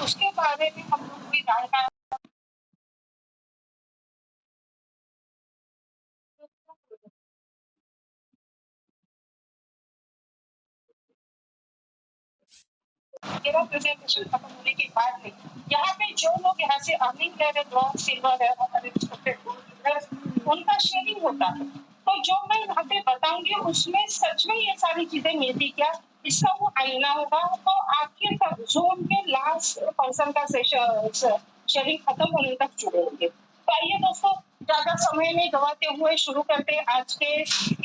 उसके बारे में हम लोग भी जानकारी मेरा प्रेजेंटेशन खत्म होने के बाद में यहाँ पे जो लोग यहाँ से अर्निंग कर रहे, ब्रॉन्ज, सिल्वर है और उनका शेयरिंग होता है। तो जो मैं यहाँ पे बताऊंगी उसमें सच में ये सारी चीजें मिलती क्या, इसका वो आईना होगा। तो आखिर तक जून के लास्ट पर्सन का शेयरिंग खत्म होने तक जुड़े होंगे। तो आइए दोस्तों, ज्यादा समय नहीं गवाते हुए शुरू करते हैं आज के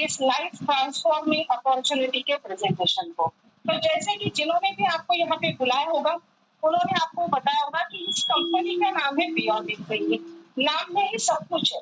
इस लाइफ ट्रांसफॉर्मिंग अपॉर्चुनिटी के प्रेजेंटेशन को। तो जैसे कि जिन्होंने भी आपको यहाँ पे बुलाया होगा उन्होंने आपको बताया होगा कि इस कंपनी का नाम है बियॉन्ड इंफिनिटी। नाम में ही सब कुछ है,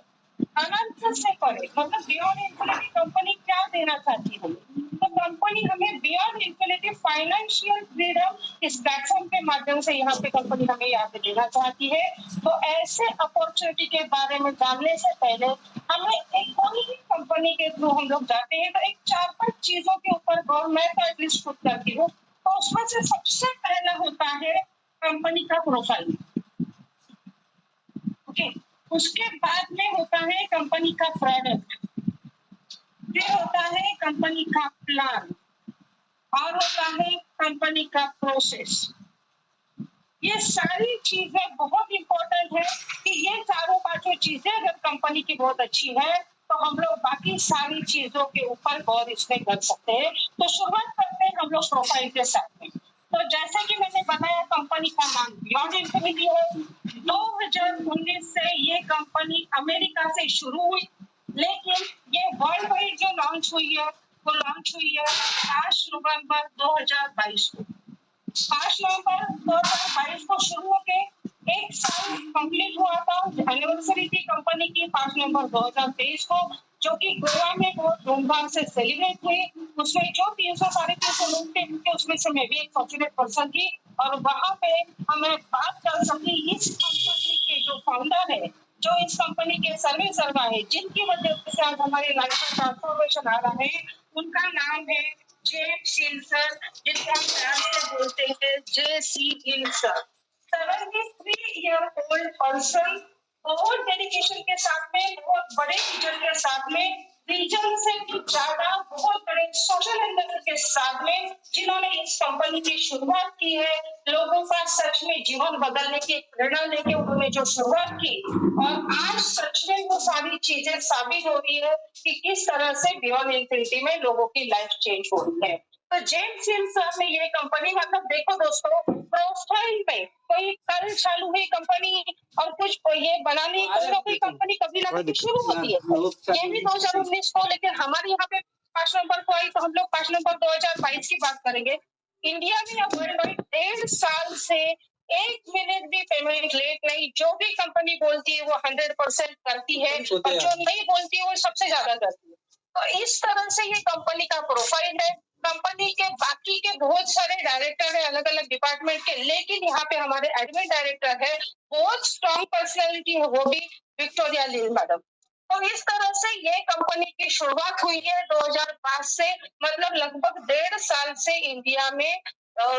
अनंत से परे, मतलब बियॉन्ड इंफिनिटी कंपनी क्या देना चाहती है। तो कंपनी हमें बियॉन्ड इंफिनिटी फाइनेंशियल फ्रीडम इस प्लेटफॉर्म के माध्यम से यहाँ पे कंपनी हमें यहाँ पे देना चाहती है। तो ऐसे अपॉर्चुनिटी के बारे में जानने से पहले हमें एक कोई भी कंपनी के थ्रू हम लोग जाते हैं तो एक 4-5 चीजों के ऊपर गौर मैं तो एटलीस्ट खुद करती हूँ। तो उसमें से सबसे पहला होता है कंपनी का प्रोफाइल। ओके, उसके बाद में होता है कंपनी का प्रोडक्ट, फिर होता है कंपनी का प्लान और होता है कंपनी का प्रोसेस। ये सारी चीजें बहुत इंपॉर्टेंट है कि ये चारों पांचों चीजें अगर कंपनी की बहुत अच्छी है तो हम लोग बाकी सारी चीजों के ऊपर गौर इसमें कर सकते हैं। तो शुरुआत करते हैं हम लोग प्रोफाइल के साथ में। तो जैसे कि मैंने बताया कंपनी का नाम बियॉन्ड इंफिनिटी है। 2019 से ये कंपनी अमेरिका से शुरू हुई, लेकिन ये वर्ल्ड वाइड जो लॉन्च हुई है वो लॉन्च हुई है 5 नवंबर 2022 को। 5 नवंबर 2022 को शुरू होके एक साल कंप्लीट हुआ था। एनिवर्सरी थी कंपनी की 5 नवंबर 2023 को, जो कि गोवा में बहुत धूमधाम से सेलिब्रेट हुई। उसमें जो 300-350 लोग थे उसमें से मैं भी एक फॉर्चुनेट पर्सन थी और वहां पे हमें बात कर सकी इस कंपनी के जो फाउंडर है, जो इस कंपनी के सर्वा है, जिनकी वजह से आज हमारी लाइफ में ट्रांसफॉर्मेशन आ रहा है। उनका नाम है जेम्स हिल सर, जिसको हम प्यार से बोलते हैं JC हिल सर। 73 ईयर ओल्ड पर्सन, बहुत डेडिकेशन के साथ में, बहुत बड़े विजन के साथ में, विजन से भी ज्यादा बहुत बड़े सोशल एंगल के साथ में, जिन्होंने इस कंपनी की शुरुआत की है। लोगों का सच में जीवन बदलने की प्रेरणा लेके उन्होंने जो शुरुआत की और आज सच में वो सारी चीजें साबित हो रही है कि किस तरह से बियॉन्ड इंफिनिटी में लोगों की लाइफ चेंज हो रही है। तो जेम्स हिल सर ने ये कंपनी, मतलब देखो दोस्तों, प्रोफाइल पे कोई कल चालू हुई कंपनी और कुछ ये बनाने कोई कंपनी कभी ना कभी शुरू होती है। ये भी 2019 को, लेकिन हमारे यहाँ पे 5 नवंबर को आई, तो हम लोग 5 नवंबर 2022 की बात करेंगे। इंडिया में या वर्ल्ड वाइड 1.5 साल से 1 मिनट भी पेमेंट लेट नहीं। जो भी कंपनी बोलती है वो 100% करती है और जो नहीं बोलती है वो सबसे ज्यादा करती है। तो इस तरह से ये कंपनी का प्रोफाइल है। कंपनी के बाकी के बहुत सारे डायरेक्टर है अलग अलग डिपार्टमेंट के, लेकिन यहाँ पे हमारे एडमिन डायरेक्टर है, बहुत स्ट्रॉन्ग पर्सनैलिटी है, वो भी विक्टोरिया लील मैडम। तो इस तरह से ये कंपनी की शुरुआत हुई है 2005 से, मतलब लगभग 1.5 साल से इंडिया में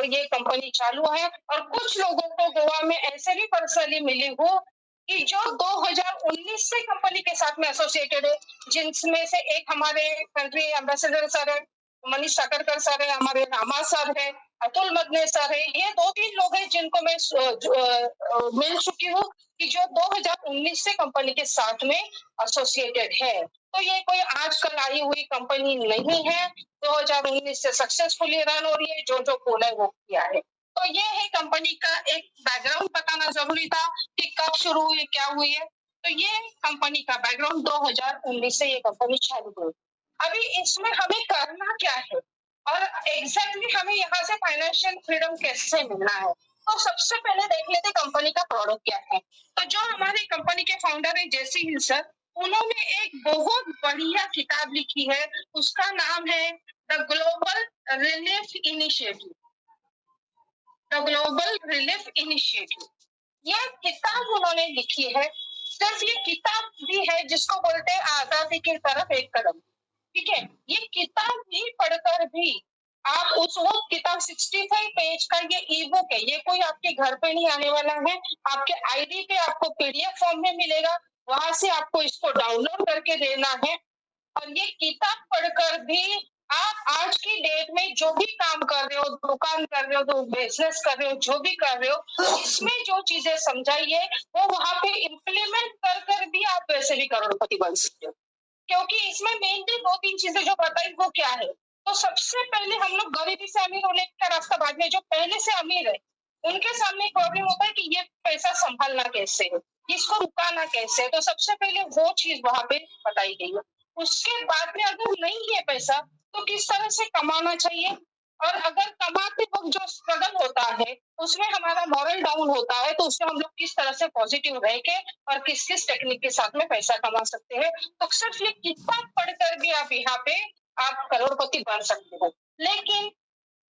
ये कंपनी चालू है। और कुछ लोगों को गोवा में ऐसे भी पर्सनली मिली हूँ कि जो 2019 से कंपनी के साथ में एसोसिएटेड है, जिनमें से एक हमारे कंट्री एम्बेसडर सर है, मनीष साकरकर सर है, हमारे रामा सर है, अतुल मदने सर है। ये 2-3 लोग हैं जिनको मैं मिल चुकी हूँ कि जो 2019 से कंपनी के साथ में एसोसिएटेड है। तो ये कोई आजकल आई हुई कंपनी नहीं है, 2019 से सक्सेसफुली रन हो रही है, जो जो बोला है वो किया है। तो ये है कंपनी का एक बैकग्राउंड बताना जरूरी था कि कब शुरू हुई, क्या हुई है। तो ये कंपनी का बैकग्राउंड 2019 से ये कंपनी चालू हुई। अभी इसमें हमें करना क्या है और एग्जैक्टली हमें यहाँ से फाइनेंशियल फ्रीडम कैसे मिलना है। तो सबसे पहले देख लेते कंपनी का प्रोडक्ट क्या है। तो जो हमारी कंपनी के फाउंडर है जेसी हिल सर, उन्होंने एक बहुत बढ़िया किताब लिखी है, उसका नाम है the global relief initiative. The global relief initiative, यह किताब उन्होंने लिखी है। सिर्फ ये किताब भी है जिसको बोलते हैं आजादी की तरफ एक कदम। ठीक है, ये किताब भी पढ़कर भी आप उस वो किताब 65 पेज का ये ई बुक है, ये कोई आपके घर पे नहीं आने वाला है, आपके आईडी पे आपको पीडीएफ फॉर्म में मिलेगा, वहां से आपको इसको डाउनलोड करके देना है। और ये किताब पढ़कर भी आप आज की डेट में जो भी काम कर रहे हो, दुकान कर रहे हो, तो बिजनेस कर रहे हो, जो भी कर रहे हो, इसमें जो चीजें समझाई है वो वहां पे इम्प्लीमेंट कर भी आप वैसे भी करोड़पति बन सकते हो। क्योंकि इसमें मेनली 2-3 चीजें जो बताई वो क्या है, तो सबसे पहले हम लोग गरीबी से अमीर होने का रास्ता बाद में, जो पहले से अमीर है उनके सामने प्रॉब्लम होता है कि ये पैसा संभालना कैसे है, इसको रुकाना कैसे है, तो सबसे पहले वो चीज वहां पे बताई गई है। उसके बाद में अगर नहीं है पैसा तो किस तरह से कमाना चाहिए, और अगर कमाते वक्त जो स्ट्रगल होता है उसमें हमारा मॉरल डाउन होता है, तो उसमें हम लोग किस तरह से पॉजिटिव रह के और किस किस टेक्निक के साथ में पैसा कमा सकते हैं। तो सिर्फ ये किताब पढ़कर भी आप यहाँ पे आप करोड़पति बन सकते हो। लेकिन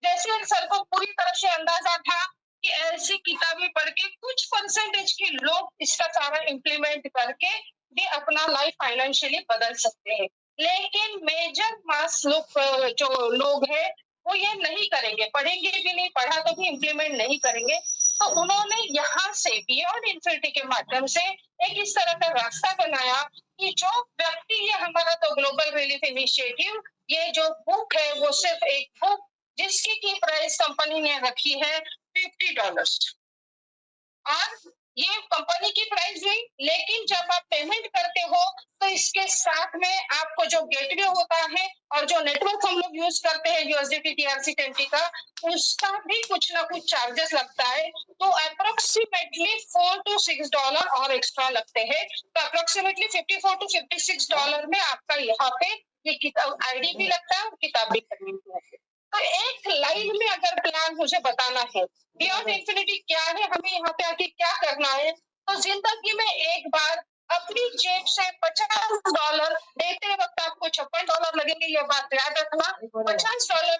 जैसे सर को पूरी तरह से अंदाजा था कि ऐसी किताबें पढ़ के कुछ परसेंटेज के लोग इसका सारा इम्प्लीमेंट करके भी अपना लाइफ फाइनेंशियली बदल सकते हैं, लेकिन मेजर मास लोग जो लोग हैं वो ये नहीं करेंगे, पढ़ेंगे भी नहीं, पढ़ा तो भी इम्प्लीमेंट नहीं करेंगे। तो उन्होंने यहाँ से बियॉन्ड इन्फिनिटी के माध्यम से एक इस तरह का रास्ता बनाया कि जो व्यक्ति, ये हमारा तो ग्लोबल रिलीफ इनिशिएटिव, ये जो बुक है वो सिर्फ एक बुक जिसकी की प्राइस कंपनी ने रखी है $50, और ये कंपनी की प्राइस हुई। लेकिन जब आप पेमेंट करते हो तो इसके साथ में आपको जो गेटवे होता है और जो नेटवर्क हम लोग यूज करते हैं यूएसडीटी TRC20 का, उसका भी कुछ ना कुछ चार्जेस लगता है, तो अप्रोक्सीमेटली $4 to $6 और एक्स्ट्रा लगते हैं। तो अप्रोक्सीमेटली $54 to $56 में आपका यहाँ पे ये किताब आईडी भी लगता है और किताब भी खरीदनी है। तो एक लाइन में अगर प्लान मुझे बताना है बियॉन्ड इन्फिनिटी क्या है, हमें यहाँ पे आके क्या करना है, तो जिंदगी में एक बार अपनी जेब से $50 देते वक्त आपको $56 लगेंगे, ये बात याद रखना। $50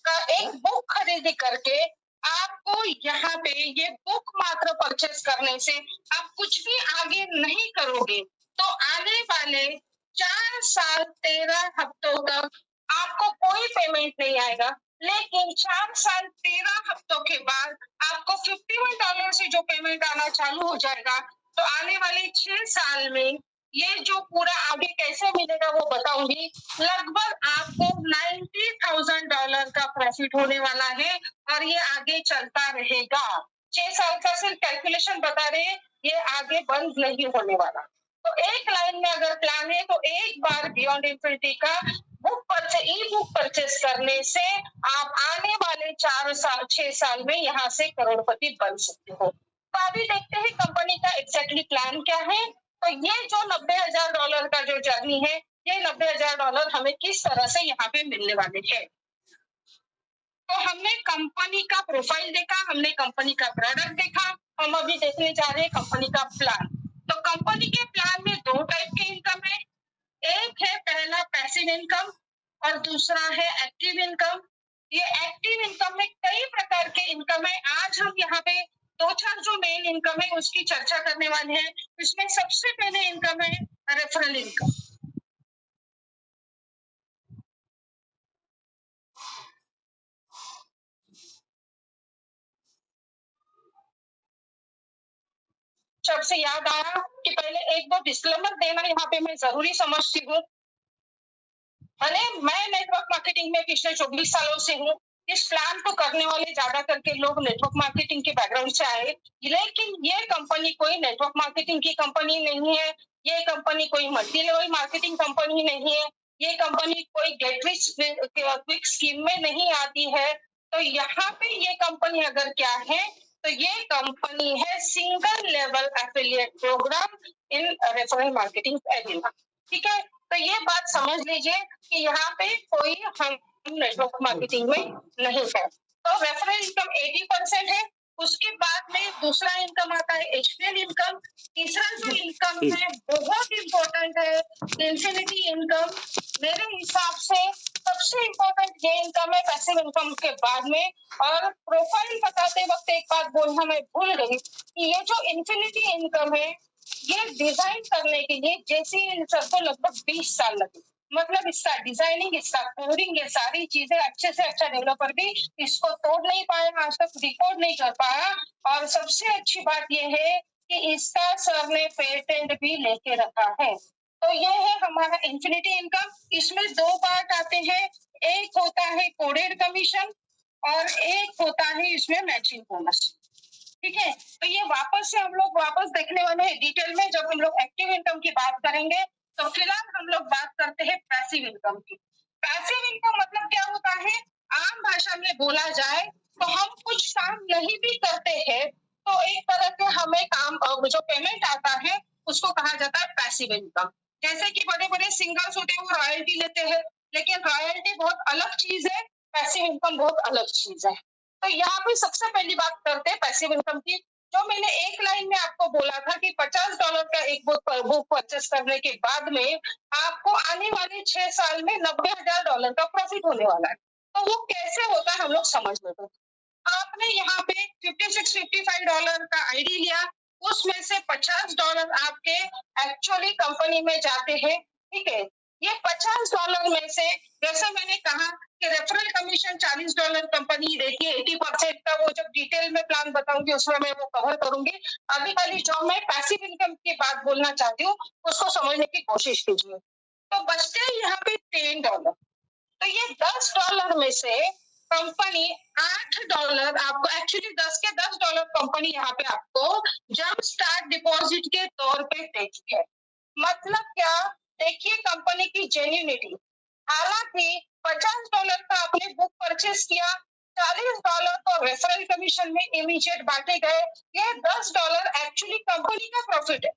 का एक बुक खरीदी करके आपको यहाँ पे ये बुक मात्र परचेस करने से आप कुछ भी आगे नहीं करोगे, तो आने वाले 4 साल 13 हफ्तों तक आपको कोई पेमेंट नहीं आएगा। लेकिन 4 साल 13 हफ्तों के बाद आपको $51 से जो पेमेंट आना चालू हो जाएगा, तो आने वाले 6 साल में ये जो पूरा आगे कैसे मिलेगा वो बताऊंगी। लगभग आपको $90,000 का प्रॉफिट होने वाला है और ये आगे चलता रहेगा। 6 साल का सिर्फ कैलकुलेशन बता रहे हैं, ये आगे बंद नहीं होने वाला। तो एक लाइन में अगर प्लान है तो एक बार बियॉन्ड इन्फिनिटी का ई बुक परचेस करने से आप आने वाले 6 साल में यहाँ से करोड़पति बन सकते हो। तो अभी देखते हैं कंपनी का एग्जैक्टली प्लान क्या है। तो ये जो $90,000 का जो जर्नी है, ये $90,000 हमें किस तरह से यहाँ पे मिलने वाले हैं। तो हमने कंपनी का प्रोफाइल देखा, हमने कंपनी का प्रोडक्ट देखा, हम अभी देखने जा रहे हैं कंपनी का प्लान। तो कंपनी के प्लान में 2 टाइप के इनकम है, एक है पहला पैसिव इनकम और दूसरा है एक्टिव इनकम। ये एक्टिव इनकम में कई प्रकार के इनकम है, आज हम यहाँ पे 2-4 जो मेन इनकम है उसकी चर्चा करने वाले हैं। इसमें सबसे पहले इनकम है रेफरल इनकम। जब से याद आया कि पहले एक दो डिस्क्लेमर देना यहाँ पे मैं जरूरी समझती हूँ। मैं नेटवर्क मार्केटिंग में पिछले 24 सालों से हूँ। इस प्लान को करने वाले ज्यादा करके लोग नेटवर्क मार्केटिंग के बैकग्राउंड से आए, लेकिन ये कंपनी कोई नेटवर्क मार्केटिंग की कंपनी नहीं है, ये कंपनी कोई मल्टी लेवल मार्केटिंग कंपनी नहीं है, ये कंपनी कोई गेट रिच क्विक स्कीम में नहीं आती है। तो यहाँ पे ये कंपनी अगर क्या है, तो ये कंपनी है सिंगल लेवल एफिलिएट प्रोग्राम इन रेफरल मार्केटिंग एरिया। ठीक है, तो ये बात समझ लीजिए कि यहाँ पे कोई हम नेटवर्क मार्केटिंग में नहीं है। तो रेफरल इनकम 80% है। उसके बाद में दूसरा इनकम आता है एचपीएल इनकम। तीसरा जो इनकम है बहुत इंपॉर्टेंट है, इन्फिनिटी इनकम। मेरे हिसाब से सबसे इंपॉर्टेंट ये इनकम है पैसिव इनकम के बाद में। और प्रोफाइल बताते वक्त एक बात बोलना मैं भूल गई कि ये जो इन्फिनिटी इनकम है, ये डिजाइन करने के लिए जेसी सर को लगभग 20 साल लगे। मतलब इसका डिजाइनिंग, इसका कोडिंग, ये सारी चीजें अच्छे से अच्छा डेवलपर भी इसको तोड़ नहीं पाया, आज तक डिकोड नहीं कर पाया। और सबसे अच्छी बात ये है कि इसका सर ने पेटेंट भी लेके रखा है। तो ये है हमारा इन्फिनिटी इनकम। इसमें दो पार्ट आते हैं, एक होता है कोडेड कमीशन और एक होता है इसमें मैचिंग बोनस। ठीक है, तो ये वापस से हम लोग वापस देखने वाले हैं डिटेल में जब हम लोग एक्टिव इनकम की बात करेंगे। तो फिलहाल हम लोग बात करते हैं पैसिव इनकम की। पैसिव इनकम मतलब क्या होता है, आम भाषा में बोला जाए तो हम कुछ काम नहीं भी करते हैं तो एक तरह के हमें काम जो पेमेंट आता है उसको कहा जाता है पैसिव इनकम। जैसे कि बड़े बड़े सिंगर्स होते हैं वो रॉयल्टी लेते हैं, लेकिन रॉयल्टी बहुत अलग चीज है, पैसिव इनकम बहुत अलग चीज है। तो यहाँ पे सबसे पहली बात करते हैं पैसिव इनकम की। जो मैंने एक लाइन में आपको बोला था कि $50 का एक बुक परचेस करने के बाद में आपको आने वाले 6 साल में $90,000 का प्रॉफिट होने वाला है। तो वो कैसे होता है हम लोग समझ लेते हैं। आपने यहाँ पे $56-55 का आईडी लिया, उसमें से $50 आपके एक्चुअली कंपनी में जाते हैं। ठीक है, ये $50 में से जैसे मैंने कहा कि रेफरल कमीशन $40 कंपनी देती है, 80% का वो जब डिटेल में प्लान बताऊंगी उसमें मैं वो कवर करूंगी। अभी खाली जो मैं पैसिव इनकम की बात बोलना चाहती हूँ उसको समझने की कोशिश कीजिए। तो बचते हैं यहाँ पे $10। तो ये $10 में से कंपनी $8 आपको, एक्चुअली 10 के $10 कंपनी यहाँ पे आपको जंप स्टार्ट डिपॉजिट के तौर पे देती है। मतलब क्या, देखिए कंपनी की जेन्युइनिटी। हालांकि $50 का आपने बुक परचेस किया, $40 तो रेफरल कमीशन में इमीडिएट बांटे गए, ये $10 एक्चुअली कंपनी का प्रॉफिट है।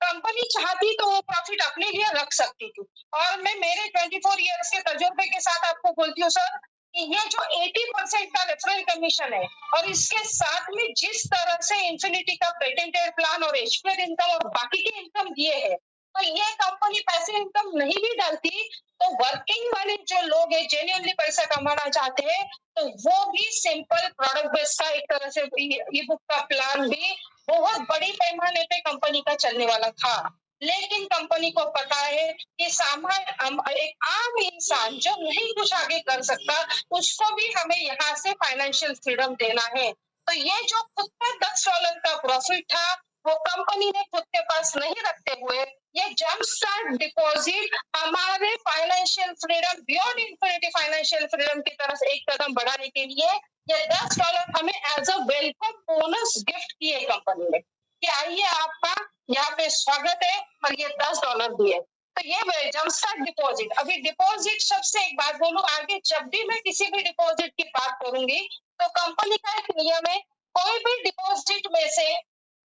कंपनी चाहती तो वो प्रॉफिट अपने लिए रख सकती थी। और मैं मेरे 24 इयर्स के तजुर्बे के साथ आपको बोलती हूँ सर कि ये जो 80% का रेफरल कमीशन है और इसके साथ में जिस तरह से इन्फिनिटी का पेटेंटेड प्लान और एचपीआर इनकम और बाकी के इनकम दिए हैं, तो ये कंपनी पैसे इनकम नहीं भी डालती तो वर्किंग वाले जो लोग हैं जेन्युइनली पैसा कमाना चाहते हैं तो वो भी सिंपल प्रोडक्ट बेस्ड का एक तरह से ई बुक का प्लान भी बहुत बड़ी पैमाने पे कंपनी का चलने वाला था। लेकिन कंपनी को पता है कि एक आम इंसान जो नहीं कुछ आगे कर सकता उसको भी हमें यहाँ से फाइनेंशियल फ्रीडम देना है। तो ये जो खुद का $10 का प्रॉफिट था वो कंपनी ने खुद के पास नहीं रखते हुए ये जंप स्टार्ट डिपॉजिट हमारे financial freedom beyond infinity financial freedom की तरफ एक कदम बढ़ाने के लिए ये $10 हमें as a welcome bonus gift किए कंपनी ने कि आइए आपका यहाँ पे स्वागत है और ये $10 दिए। तो ये जंप स्टार्ट डिपॉजिट। अभी डिपॉजिट शब्द से एक बात बोलूं, आगे जब भी मैं किसी भी डिपॉजिट की बात करूंगी तो कंपनी का एक नियम है, कोई भी डिपॉजिट में से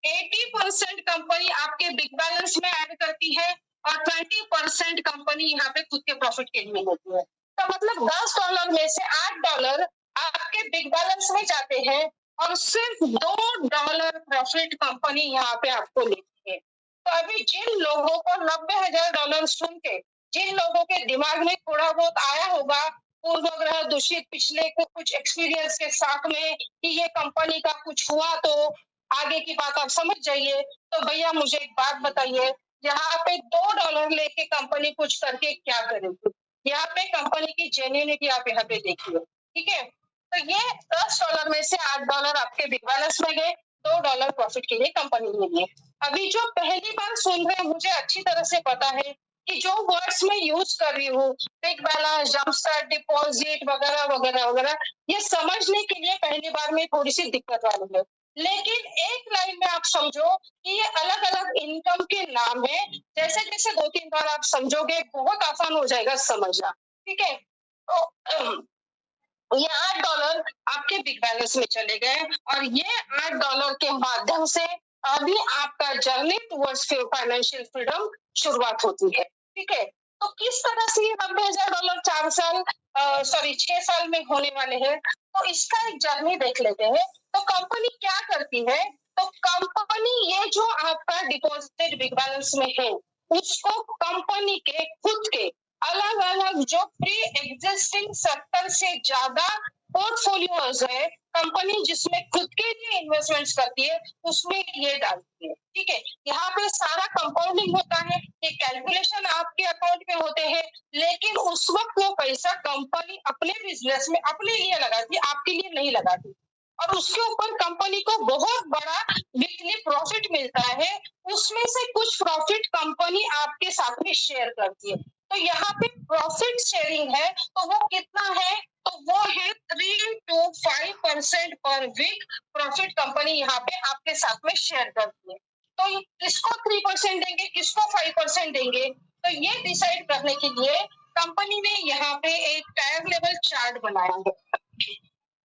80% कंपनी आपके बिग बैलेंस में ऐड करती है और 20% कंपनी यहाँ पे खुद के प्रॉफिट के लिए होती है। तो मतलब $10 में से $8 आपके बिग बैलेंस में जाते हैं और सिर्फ $2 प्रॉफिट कंपनी यहाँ पे आपको लेती है। तो अभी जिन लोगों को $90,000 सुन के जिन लोगों के दिमाग में थोड़ा बहुत आया होगा पूर्वग्रह दूषित पिछले कुछ एक्सपीरियंस के साथ में कि ये कंपनी का कुछ हुआ तो आगे की बात आप समझ जाइए, तो भैया मुझे एक बात बताइए, यहाँ पे $2 लेके कंपनी कुछ करके क्या करेगी? यहाँ पे कंपनी की जेन्युइनिटी आप यहाँ पे देखिए। ठीक है, तो ये $10 में से $8 आपके बिग बैलेंस में गए, $2 प्रॉफिट के लिए कंपनी ने दिए। अभी जो पहली बार सुन रहे हैं मुझे अच्छी तरह से पता है कि जो वर्ड्स में यूज कर रही हूँ big balance, jump start deposit वगैरह वगैरह वगैरह, ये समझने के लिए पहली बार में थोड़ी सी दिक्कत वाली है। लेकिन एक लाइन में आप समझो कि ये अलग अलग इनकम के नाम है, जैसे जैसे 2-3 बार आप समझोगे बहुत आसान हो जाएगा समझना। ठीक है, तो ये $8 आपके बिग बैलेंस में चले गए और ये $8 के माध्यम से अभी आपका जर्नी टुवर्ड्स फाइनेंशियल फ्रीडम शुरुआत होती है। ठीक है, तो किस तरह से ये $90,000 6 साल में होने वाले हैं, तो इसका एक जर्नी देख लेते हैं। तो कंपनी क्या करती है, तो कंपनी ये जो आपका डिपॉजिटेड बिग बैलेंस में है उसको कंपनी के खुद के अलग अलग जो प्री एग्जिस्टिंग 70 से ज्यादा पोर्टफोलियोज है कंपनी जिसमें खुद के लिए इन्वेस्टमेंट्स करती है उसमें ये डालती है, ठीक है। यहाँ पे सारा कंपाउंडिंग होता है, ये कैलकुलेशन आपके अकाउंट में होते हैं, लेकिन उस वक्त वो पैसा कंपनी अपने बिजनेस में अपने लिए लगाती है, आपके लिए नहीं लगाती, और उसके ऊपर कंपनी को बहुत बड़ा वीकली प्रॉफिट मिलता है, उसमें से कुछ प्रॉफिट कंपनी आपके साथ में शेयर करती है। तो यहाँ पे प्रॉफिट शेयरिंग है, तो वो कितना है, तो वो है 3 to 5% पर वीक प्रॉफिट कंपनी यहाँ पे आपके साथ में शेयर करती है। तो किसको 3% देंगे, किसको 5% देंगे, तो ये डिसाइड करने के लिए कंपनी ने यहाँ पे एक टायर लेवल चार्ट बनाया है।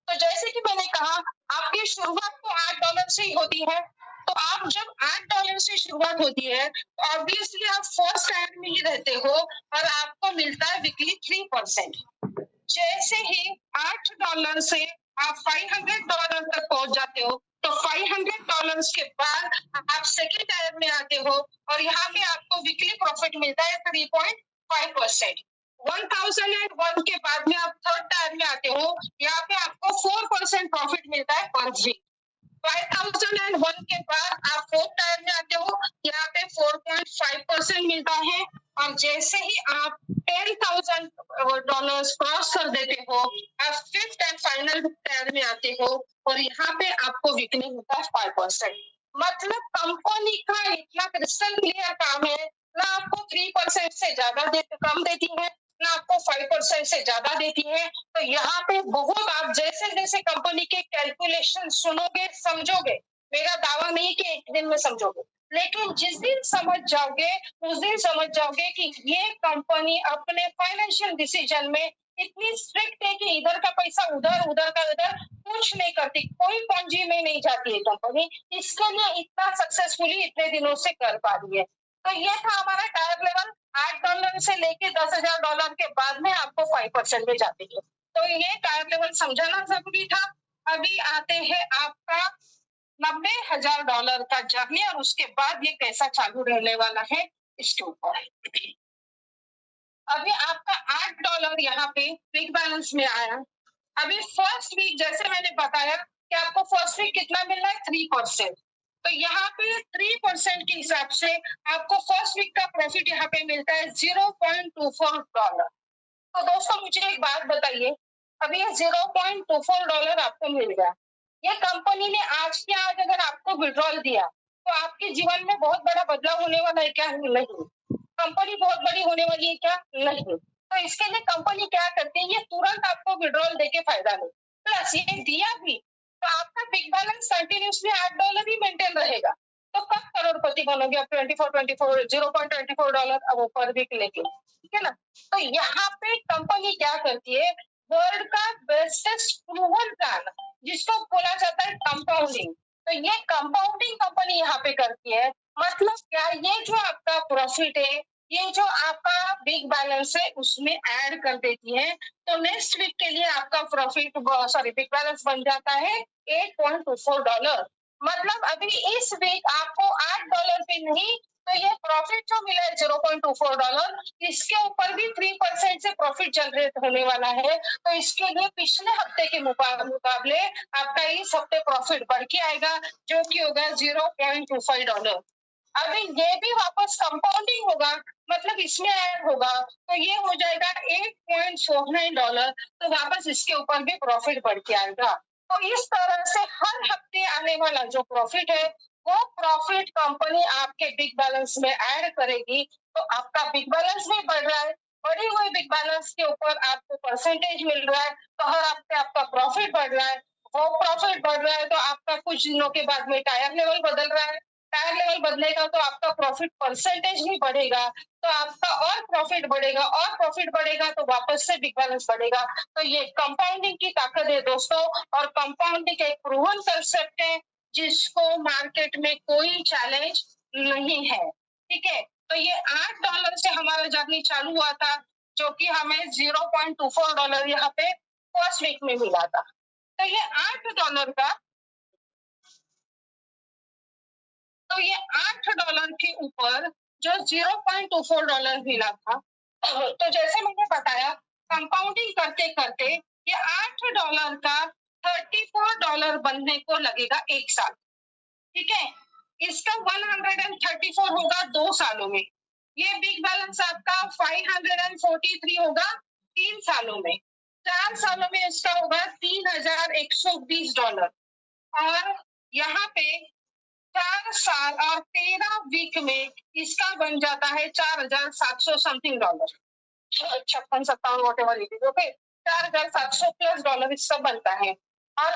तो जैसे कि मैंने कहा, आपकी शुरुआत तो $8 से ही होती है, तो आप जब $8 से शुरुआत होती है, तो ऑब्वियसली आप फर्स्ट टायर में ही रहते हो और आपको मिलता है वीकली 3%। जैसे ही $8 से आप $500 तक पहुंच जाते हो, तो $500 के बाद आप सेकेंड टायर में आते हो और यहाँ पे आपको वीकली प्रॉफिट मिलता है 3.5%। 1001 के बाद में आप थर्ड टायर में आते हो, यहाँ पे आपको 4% प्रॉफिट मिलता है पर वीक। 5001 के बाद आप फोर्थ टायर में आते हो, यहाँ पे 4.5% मिलता है, और जैसे ही आप $10,000 क्रॉस कर देते हो, आप फिफ्थ एंड फाइनल टायर में आते हो और यहाँ पे आपको वीकली मिलता है 5%। मतलब कंपनी का इतना क्रिस्टल क्लियर काम है, ना आपको 3% से ज्यादा कम देती है, ना आपको 5% से ज्यादा देती है। तो यहाँ पे बहुत आप जैसे जैसे कंपनी के कैलकुलेशन सुनोगे, समझोगे, मेरा दावा नहीं कि एक दिन में समझोगे, लेकिन जिस दिन समझ जाओगे उस दिन समझ जाओगे कि ये कंपनी अपने फाइनेंशियल डिसीजन में इतनी स्ट्रिक्ट है कि इधर का पैसा उधर, उधर का इधर, कुछ नहीं करती, कोई पूंजी में नहीं जाती है कंपनी, इसके लिए इतना सक्सेसफुली इतने दिनों से कर पा रही है। तो ये था हमारा टायर लेवल। $8 से लेके $10,000 के बाद में आपको 5% में जाती है। तो ये टायर लेवल समझाना जरूरी था। अभी आते हैं आपका $90,000 का जर्नी, और उसके बाद ये कैसा चालू रहने वाला है इसके ऊपर। अभी आपका $8 यहाँ पे बिग बैलेंस में आया। अभी फर्स्ट वीक जैसे मैंने बताया कि आपको फर्स्ट वीक कितना मिल रहा है, 3%। तो यहाँ पे 3% के हिसाब से आपको फर्स्ट वीक का प्रॉफिट यहाँ पे मिलता है $0.24। तो दोस्तों मुझे एक बात बताइए, अभी ये $0.24 आपको मिल गया, ये कंपनी ने आज के आज अगर आपको विड्रॉल दिया तो आपके जीवन में बहुत बड़ा बदलाव होने वाला है क्या? नहीं। कंपनी बहुत बड़ी होने वाली है क्या? नहीं। तो इसके लिए कंपनी क्या करती है, ये तुरंत आपको विड्रॉल देके फायदा नहीं, प्लस ये दिया भी तो आपका बिग बैलेंस कंटिन्यूसली $8 ही मेंटेन रहेगा। तो कब करोड़पति बनोगे आप? 24 $0.24 अब पर वीक लेके, ठीक है ना। तो यहाँ पे कंपनी क्या करती है, वर्ल्ड का बेस्टेस्ट प्रूवन प्लान जिसको बोला जाता है कंपाउंडिंग, तो ये कंपाउंडिंग कंपनी यहाँ पे करती है। मतलब क्या, ये जो आपका प्रॉफिट है, ये जो आपका बिग बैलेंस है उसमें ऐड कर देती है, तो नेक्स्ट वीक के लिए आपका प्रॉफिट बिग बैलेंस बन जाता है $8.24। मतलब अभी इस वीक आपको $8 पे नहीं, तो ये प्रॉफिट जो मिला है $0.24, इसके ऊपर भी 3% से प्रॉफिट जनरेट होने वाला है। तो इसके लिए पिछले हफ्ते के मुकाबले आपका इस हफ्ते प्रॉफिट बढ़ के आएगा, जो कि होगा $0.25। अभी ये भी वापस कंपाउंडिंग होगा, मतलब इसमें ऐड होगा, तो ये हो जाएगा $8.49। तो वापस इसके ऊपर भी प्रॉफिट बढ़ के आएगा। तो इस तरह से हर हफ्ते आने वाला जो प्रॉफिट है वो प्रॉफिट कंपनी आपके बिग बैलेंस में ऐड करेगी, तो आपका बिग बैलेंस भी बढ़ रहा है, बढ़ी हुई बिग बैलेंस के ऊपर आपको परसेंटेज मिल रहा है, तो हर हफ्ते आपका प्रॉफिट बढ़ रहा है। वो प्रॉफिट बढ़ रहा है तो आपका कुछ दिनों के बाद में टायर लेवल बदल रहा है, टायर लेवल बदलेगा तो आपका प्रॉफिट परसेंटेज भी बढ़ेगा, तो आपका और प्रॉफिट बढ़ेगा, और प्रॉफिट बढ़ेगा तो वापस से बिग बैलेंस बढ़ेगा। तो ये कंपाउंडिंग की ताकत है दोस्तों, और कंपाउंडिंग एक प्रूवन कंसेप्ट है जिसको मार्केट में कोई चैलेंज नहीं है, ठीक है। तो ये $8 से हमारा जर्नी चालू हुआ था, जो कि हमें $0.24 यहाँ पे फर्स्ट वीक में मिला था। तो ये $8 का, तो ये $8 के ऊपर जो $0.24 मिला था, तो जैसे मैंने बताया कंपाउंडिंग करते करते ये $8 का $34 बनने को लगेगा 1 साल, ठीक है। इसका 134 होगा 2 सालों में। ये बिग बैलेंस आपका 543 होगा 3 सालों में। 4 सालों में इसका होगा $3120 और यहाँ पे 4 साल और 13 वीक में इसका बन जाता है 4700 something dollar, 56-57 whatever it is, okay. 4700 plus dollar इसका बनता है। और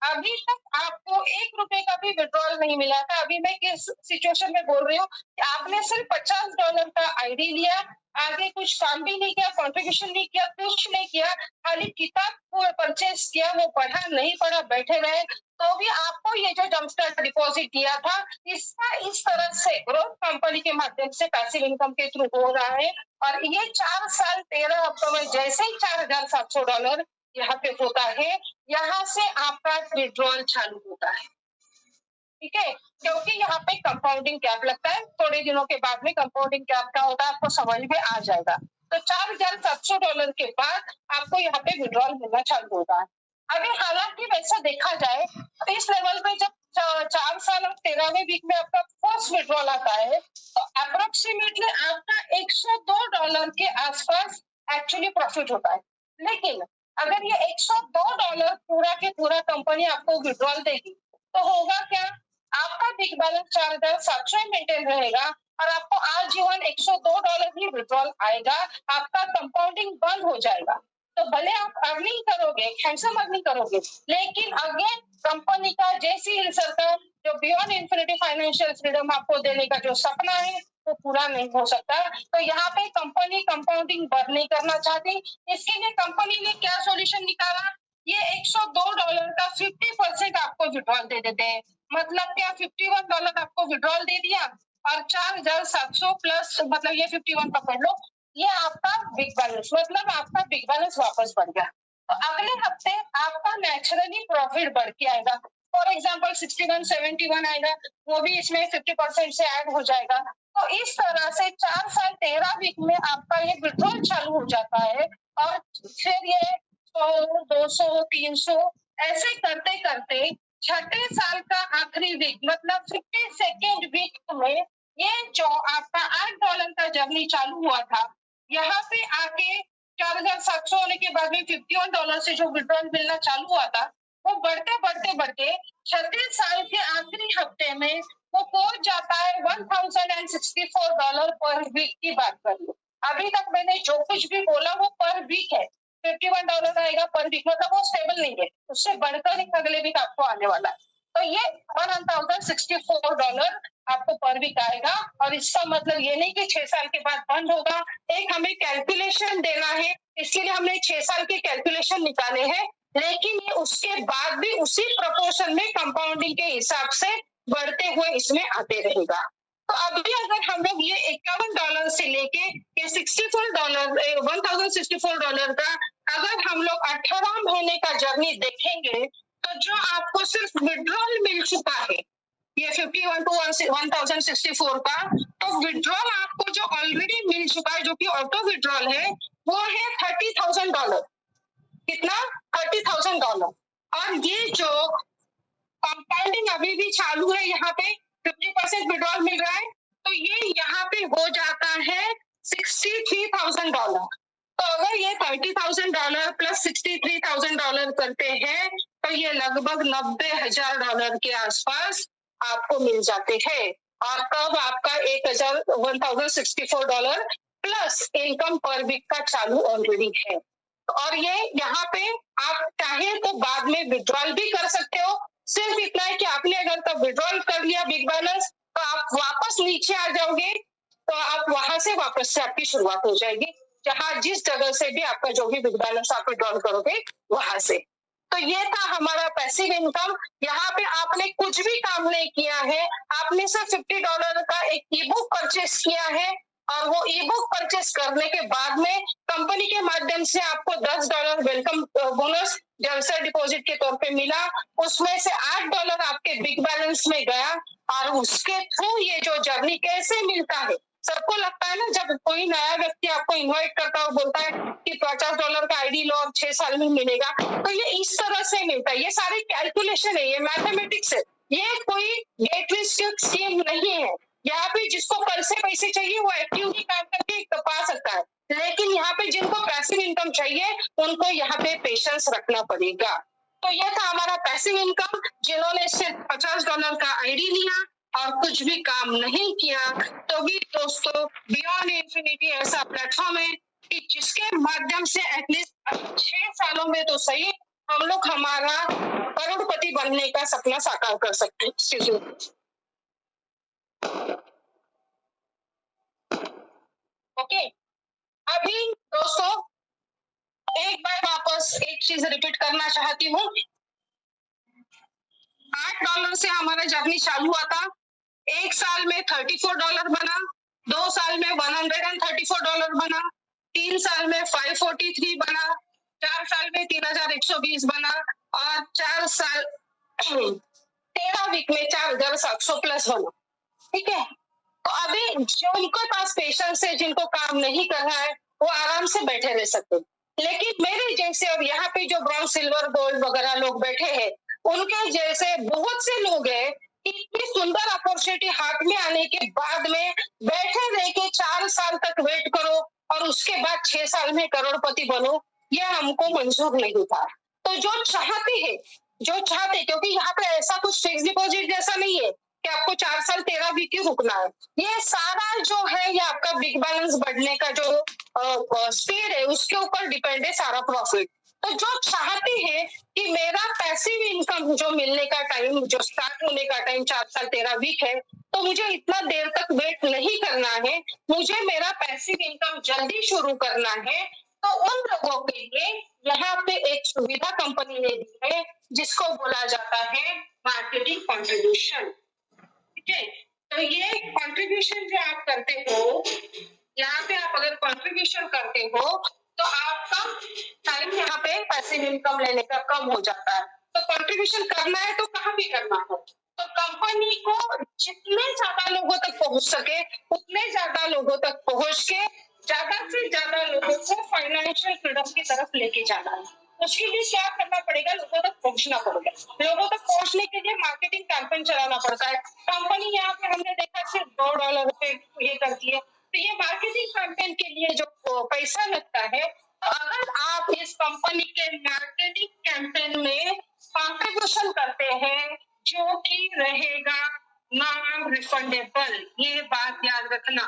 अभी तक आपको 1 रुपए का भी विड्रॉल नहीं मिला था। अभी मैं किस सिचुएशन में बोल रही हूँ कि आपने सिर्फ $50 का आईडी लिया, आगे कुछ काम भी नहीं किया, कॉन्ट्रीब्यूशन नहीं किया, कुछ नहीं किया, खाली किताब को परचेस किया, वो पढ़ा नहीं पढ़ा, बैठे रहे, तो भी आपको ये जो जंपस्टार्ट डिपॉजिट दिया था, इसका इस तरह से ग्रोथ कंपनी के माध्यम से पैसिव इनकम के थ्रू हो रहा है। और ये 4 साल 13 हफ्तों में जैसे ही $4700 यहाँ पे होता है, यहाँ से आपका विड्रॉल चालू होता है, ठीक है। क्योंकि यहाँ पे कंपाउंडिंग कैप लगता है, थोड़े दिनों के बाद में कंपाउंडिंग कैप क्या होता है आपको समझ में आ जाएगा। तो $4700 के बाद आपको यहाँ पे विड्रॉल मिलना चालू होता है। अभी हालांकि वैसा देखा जाए तो इस लेवल पे जब 4 साल और 13वें वीक में आपका फर्स्ट विड्रॉल आता है, तो अप्रोक्सीमेटली आपका $102 के आसपास एक्चुअली प्रॉफिट होता है। लेकिन अगर ये $102 पूरा के पूरा कंपनी आपको विड्रॉल देगी, तो होगा क्या, आपका बिग बैलेंस 4700 मेंटेन रहेगा और आपको आजीवन $102 ही विड्रॉल आएगा, आपका कंपाउंडिंग बंद हो जाएगा। तो भले आप अर्निंग करोगे, हैंडसम अर्निंग करोगे, लेकिन अगेन कंपनी का जेसी हिल्सर का जो बियॉन्ड इन्फिनिटी फाइनेंशियल फ्रीडम आपको देने का जो सपना है वो पूरा नहीं हो सकता। तो यहाँ पे कंपनी कंपाउंडिंग बंद नहीं करना चाहती, इसके लिए कंपनी ने क्या सॉल्यूशन निकाला, ये $102 का 50% आपको विड्रॉल दे देते हैं। मतलब क्या, $51 आपको विड्रॉल दे दिया और 4700 प्लस, मतलब ये 51 पकड़ लो, ये आपका बिग बैलेंस, मतलब आपका बिग बैलेंस वापस बढ़ गया। तो अगले हफ्ते आपका नेचुरली प्रॉफिट बढ़ के आएगा। फॉर एग्जाम्पल 61, 71 आएगा, वो भी इसमें 50% से ऐड हो जाएगा। तो इस तरह से 4 साल 13 वीक में आपका ये विड्रॉल चालू हो जाता है और फिर ये 100, 200, 300 ऐसे करते करते छठे साल का आखिरी वीक, मतलब 52nd वीक में ये जो आपका $8 का जर्नी चालू हुआ था, यहाँ पे आके 4700 होने के बाद में $51 से जो विड्रॉल मिलना चालू हुआ था, वो बढ़ते बढ़ते बढ़ते छठे साल के आखिरी हफ्ते में वो पहुंच जाता है $1064 पर वीक की बात करिए। अभी तक मैंने जो कुछ भी बोला वो पर वीक है, $51 आएगा पर वीक, मतलब वो स्टेबल नहीं है, उससे बढ़कर एक अगले वीक आपको आने वाला है। तो ये $1064 आपको पर वीक आएगा। और इसका मतलब ये नहीं कि 6 साल के बाद बंद होगा, एक हमें कैलकुलेशन देना है, इसके लिए हमने 6 साल के कैलकुलेशन निकाले हैं, लेकिन ये उसके बाद भी उसी प्रोपोर्शन में कंपाउंडिंग के हिसाब से बढ़ते हुए इसमें आते रहेगा। तो अभी अगर हम लोग ये $51 से लेके ये $1064 का अगर हम लोग 18 महीने का जर्नी देखेंगे, तो जो आपको सिर्फ विड्रॉल मिल चुका है ये 51 to 1064 का, तो विड्रॉल आपको जो ऑलरेडी मिल चुका है जो कि ऑटो विड्रॉल है, वो है $30,000। कितना? $30,000। और ये जो कंपाउंडिंग अभी भी चालू है, यहाँ पे 50% विड्रॉल मिल रहा है, तो ये यहाँ पे हो जाता है $63,000। तो अगर ये $30,000 प्लस $63,000 करते हैं, तो ये लगभग $90,000 के आसपास आपको मिल जाते हैं। और तब आपका $1,064 प्लस इनकम पर वीक का चालू ऑलरेडी है। और ये यहाँ पे आप चाहे तो बाद में विड्रॉल भी कर सकते हो। सिर्फ इतना है कि आपने अगर तब विड्रॉल कर लिया बिग बैलेंस, तो आप वापस नीचे आ जाओगे, तो आप वहां से वापस से आपकी शुरुआत हो जाएगी, जहां जिस जगह से भी आपका जो भी बिग बैलेंस आप विड्रॉल करोगे वहां से। तो ये था हमारा पैसिव इनकम। यहाँ पे आपने कुछ भी काम नहीं किया है, आपने सिर्फ $50 का एक ई बुक परचेस किया है, और वो ई बुक परचेस करने के बाद में कंपनी के माध्यम से आपको $10 वेलकम बोनस जलसर डिपॉजिट के तौर पे मिला, उसमें से $8 आपके बिग बैलेंस में गया, और उसके थ्रू ये जो जर्नी कैसे मिलता है सबको लगता है ना, जब कोई नया व्यक्ति आपको इनवाइट करता है और बोलता है कि $50 का आईडी लो और 6 साल में मिलेगा, तो ये इस तरह से मिलता है। ये सारी कैलकुलेशन है, ये मैथमेटिक्स है, ये कोई गेट रिस्क स्कीम नहीं है। यहाँ पे जिसको कल से पैसे चाहिए वो एक्टिवली काम करके पा सकता है, लेकिन यहाँ पे जिनको पैसिव इनकम चाहिए उनको यहाँ पे पेशेंस रखना पड़ेगा। तो यह था हमारा पैसिव इनकम, जिन्होंने सिर्फ $50 का आईडी लिया और कुछ भी काम नहीं किया। तो भी दोस्तों, बियॉन्ड इंफिनिटी ऐसा प्लेटफॉर्म है कि जिसके माध्यम से एटलीस्ट 6 सालों में तो सही हम लोग हमारा करोड़पति बनने का सपना साकार कर सकते हैं। ओके, अभी दोस्तों एक बार वापस एक चीज रिपीट करना चाहती हूँ। $8 से हमारा जर्नी चालू हुआ था, 1 साल में $34 बना, 2 साल में $134 बना, 3 साल में 543 बना, 4 साल में 3120 बना और 4 साल 13 वीक में 4700 प्लस बना। ठीक है, तो अभी जो उनके पास पेशेंस है, जिनको काम नहीं करना है, वो आराम से बैठे रह सकते हैं। लेकिन मेरे जैसे और यहाँ पे जो ब्रॉन्ज सिल्वर गोल्ड वगैरह लोग बैठे हैं, उनके जैसे बहुत से लोग हैं कि इतनी सुंदर अपॉर्चुनिटी हाथ में आने के बाद में बैठे रह के 4 साल तक वेट करो और उसके बाद 6 साल में करोड़पति बनो, यह हमको मंजूर नहीं था। तो जो चाहते, क्योंकि यहाँ पे ऐसा कुछ फिक्स डिपॉजिट जैसा नहीं है कि आपको 4 साल 13 वीक ही रुकना है। ये सारा जो है, ये आपका बिग बैलेंस बढ़ने का जो स्पीड है उसके ऊपर डिपेंड है सारा प्रॉफिट। तो जो चाहते हैं कि मेरा पैसिव इनकम जो मिलने का टाइम, जो स्टार्ट होने का टाइम 4 साल 13 वीक है, तो मुझे इतना देर तक वेट नहीं करना है, मुझे मेरा पैसिव इनकम जल्दी शुरू करना है, तो उन लोगों के लिए यहाँ पे एक सुविधा कंपनी ने दी है जिसको बोला जाता है मार्केटिंग कंट्रीब्यूशन। ठीक है, तो ये कंट्रीब्यूशन जो आप करते हो, यहाँ पे आप अगर कंट्रीब्यूशन करते हो तो आपका टाइम यहाँ पे पैसिव इनकम लेने का कम हो जाता है। तो कंट्रीब्यूशन करना है तो कहाँ भी करना है, तो कंपनी को जितने ज्यादा लोगों तक पहुंच सके उतने ज्यादा लोगों तक पहुंच के ज्यादा से ज्यादा लोगों को फाइनेंशियल फ्रीडम की तरफ लेके जाना है। उसके लिए क्या करना पड़ेगा, लोगों तक पहुंचना पड़ेगा। लोगों तक पहुंचने के लिए मार्केटिंग कैंपेन चलाना पड़ता है। कंपनी यहाँ पे हमने देखा सिर्फ $2 पे ये करती है, तो ये मार्केटिंग कैंपेन के लिए जो पैसा लगता है, तो अगर आप इस कंपनी के मार्केटिंग कैंपेन में कंट्रीब्यूशन करते हैं जो कि रहेगा नॉन रिफंडेबल, ये बात याद रखना।